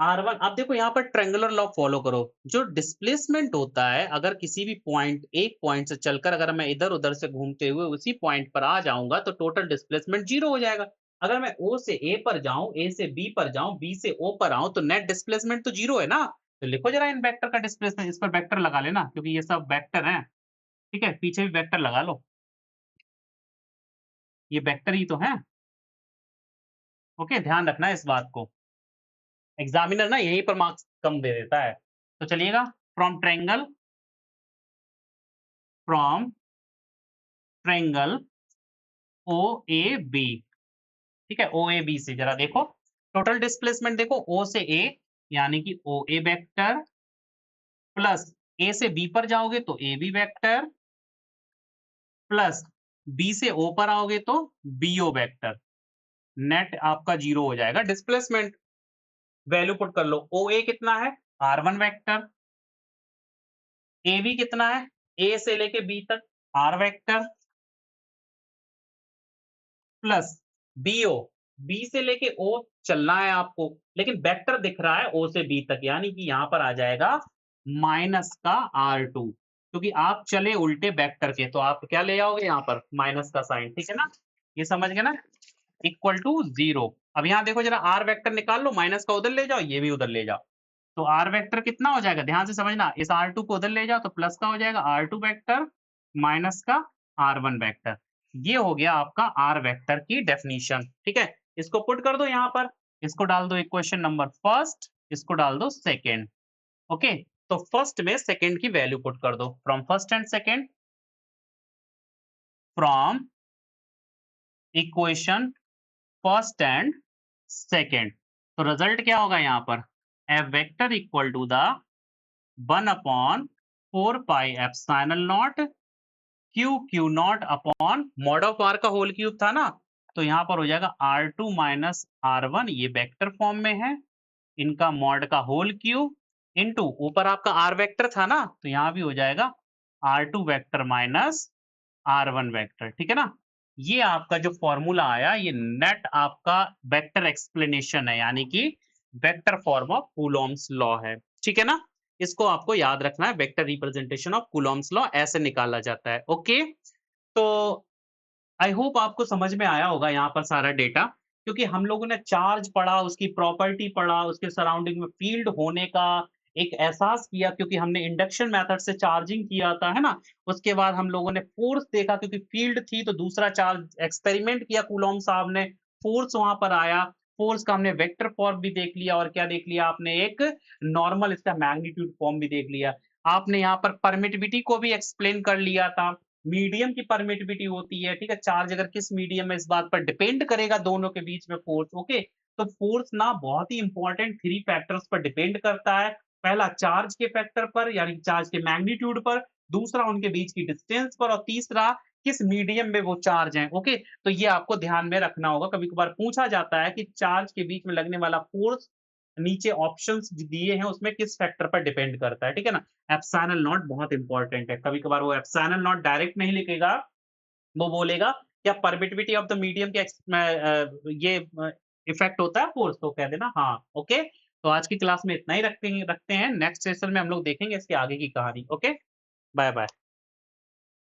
R1 आप देखो यहाँ पर ट्रायंगुलर लॉ फॉलो करो। जो डिस्प्लेसमेंट होता है अगर किसी भी पॉइंट एक पॉइंट से चलकर अगर मैं इधर-उधर से घूमते हुए उसी पॉइंट पर आ जाऊँगा तो टोटल डिस्प्लेसमेंट 0 हो जाएगा। अगर मैं O से A पर जाऊँ, A से B पर जाऊँ, B से O पर आऊँ तो नेट डिस्प्लेसमेंट तो 0 है ना? तो लिखो ज़रा इन वेक्टर का डिस्प्लेसमेंट इस पर वेक्टर लगा लेना क्योंकि ये सब वेक्टर हैं, ठीक है? पीछे भी वेक्टर लगा लो। ये वेक्टर ही तो हैं, ओके? ध्यान रखना है इस बात को। एग्ज़ामिनर ना यहीं पर मार्क्स कम दे देता है। तो चलिएगा फ्रॉम ट्रायंगल ओएबी, ठीक है? ओएबी से ज़रा देखो, टोटल डिस्प्लेसमेंट देखो O से A यानी कि OA वेक्टर प्लस A से B पर जाओगे तो AB वेक्टर प्लस B से O पर आओगे तो BO वेक्टर। नेट आपका 0 हो जाएगा डिस्प्लेसमेंट। वैल्यू पुट कर लो। OA कितना है? R1 vector. AB कितना है? A से लेके B तक R vector plus BO, B से लेके O चलना है आपको, लेकिन वेक्टर दिख रहा है O से B तक, यानी कि यहाँ पर आ जाएगा माइनस का R2 क्योंकि आप चले उल्टे वेक्टर के, तो आप क्या ले आओगे यहाँ पर माइनस का साइन, ठीक है ना? ये समझ गए ना? Equal to 0। अब यहाँ देखो जरा R वेक्टर निकाल लो, माइनस का उधर ले जाओ, ये भी उधर ले जाओ। तो R वेक्टर कितना हो जाएगा? ध्यान से समझना, इस R2 को उधर ले जाओ तो प्लस का हो जाएगा R2 वेक्टर माइनस का R1 वेक्टर। ये हो गया आपका R वेक्टर की डेफिनिशन, ठीक है? इसको पुट कर दो यहाँ पर, इसको डाल दो इक्वेशन नंबर फर्स्ट, इसको डाल दो सेकंड, ओके? तो फर्स्ट में सेकंड की वैल्यू पुट कर दो, from first and second, from equation first and second. तो रिजल्ट क्या होगा यहाँ पर? F vector equal to the 1 upon 4 pi epsilon naught q naught upon mod of r का होल क्यूब था ना, तो यहाँ पर हो जाएगा R2 माइनस R1, ये वेक्टर फॉर्म में है, इनका मॉड का होल क्यूब इनटू ऊपर आपका R वेक्टर था ना, तो यहाँ भी हो जाएगा R2 vector minus R1 vector, ठीक है ना? ये आपका जो फॉर्मूला आया ये नेट आपका वेक्टर एक्सप्लेनेशन है, यानी कि vector form of Coulomb's law है, ठीक है ना? इसको आपको याद रखना है, vector representation of Coulomb's law ऐसे निकाला जाता है, ओके? तो आई होप आपको समझ में आया होगा यहाँ पर सारा डेटा, क्योंकि हम लोगों ने चार्ज पढ़ा, उसकी प्रॉपर्टी पढ़ा, उसके सराउंडिंग में फील्ड होने का एक एहसास किया क्योंकि हमने इंडक्शन मेथड से चार्जिंग किया था, है ना? उसके बाद हम लोगों ने फोर्स देखा क्योंकि फील्ड थी तो दूसरा चार्ज एक्सपेरिमेंट किया कूलॉम साहब ने, फोर्स वहाँ पर आया, फोर्स का हमने वेक्टर फॉर्म भी देख लिया और क्या देख लिया आपने एक नॉर्मल इसका मैग्नीट्यूड फॉर्म भी देख लिया। आपने यहाँ पर परमिटिविटी को भी एक्सप्लेन कर लिया था। मीडियम की परमिटिविटी होती है, ठीक है? चार्ज अगर किस मीडियम में इस बात पर डिपेंड करेगा दोनों के बीच में फोर्स, ओके? तो फोर्स ना बहुत ही इंपॉर्टेंट 3 फैक्टर्स पर डिपेंड करता है। पहला चार्ज के फैक्टर पर यानी चार्ज के मैग्नीट्यूड पर, दूसरा उनके बीच की डिस्टेंस पर और तीसरा किस मीडियम में वो चार्ज हैं, ओके? तो ये आपको ध्यान में रखना होगा। कभी-कभार पूछा जाता है कि चार्ज के बीच में लगने वाला फोर्स नीचे ऑप्शंस दिए हैं उसमें किस फैक्टर पर डिपेंड करता है, ठीक है ना? एप्सिलॉन नॉट बहुत इंपॉर्टेंट है। कभी-कभार वो एप्सिलॉन नॉट डायरेक्ट नहीं लिखेगा, वो बोलेगा क्या परमिटिविटी ऑफ द मीडियम के ये इफेक्ट होता है फोर्स, तो कह देना हाँ, ओके? तो आज की क्लास में इतना ही रखते हैं। नेक्स्ट सेशन में हम लोग देखेंगे इसके आगे की कहानी, ओके? बाय-बाय।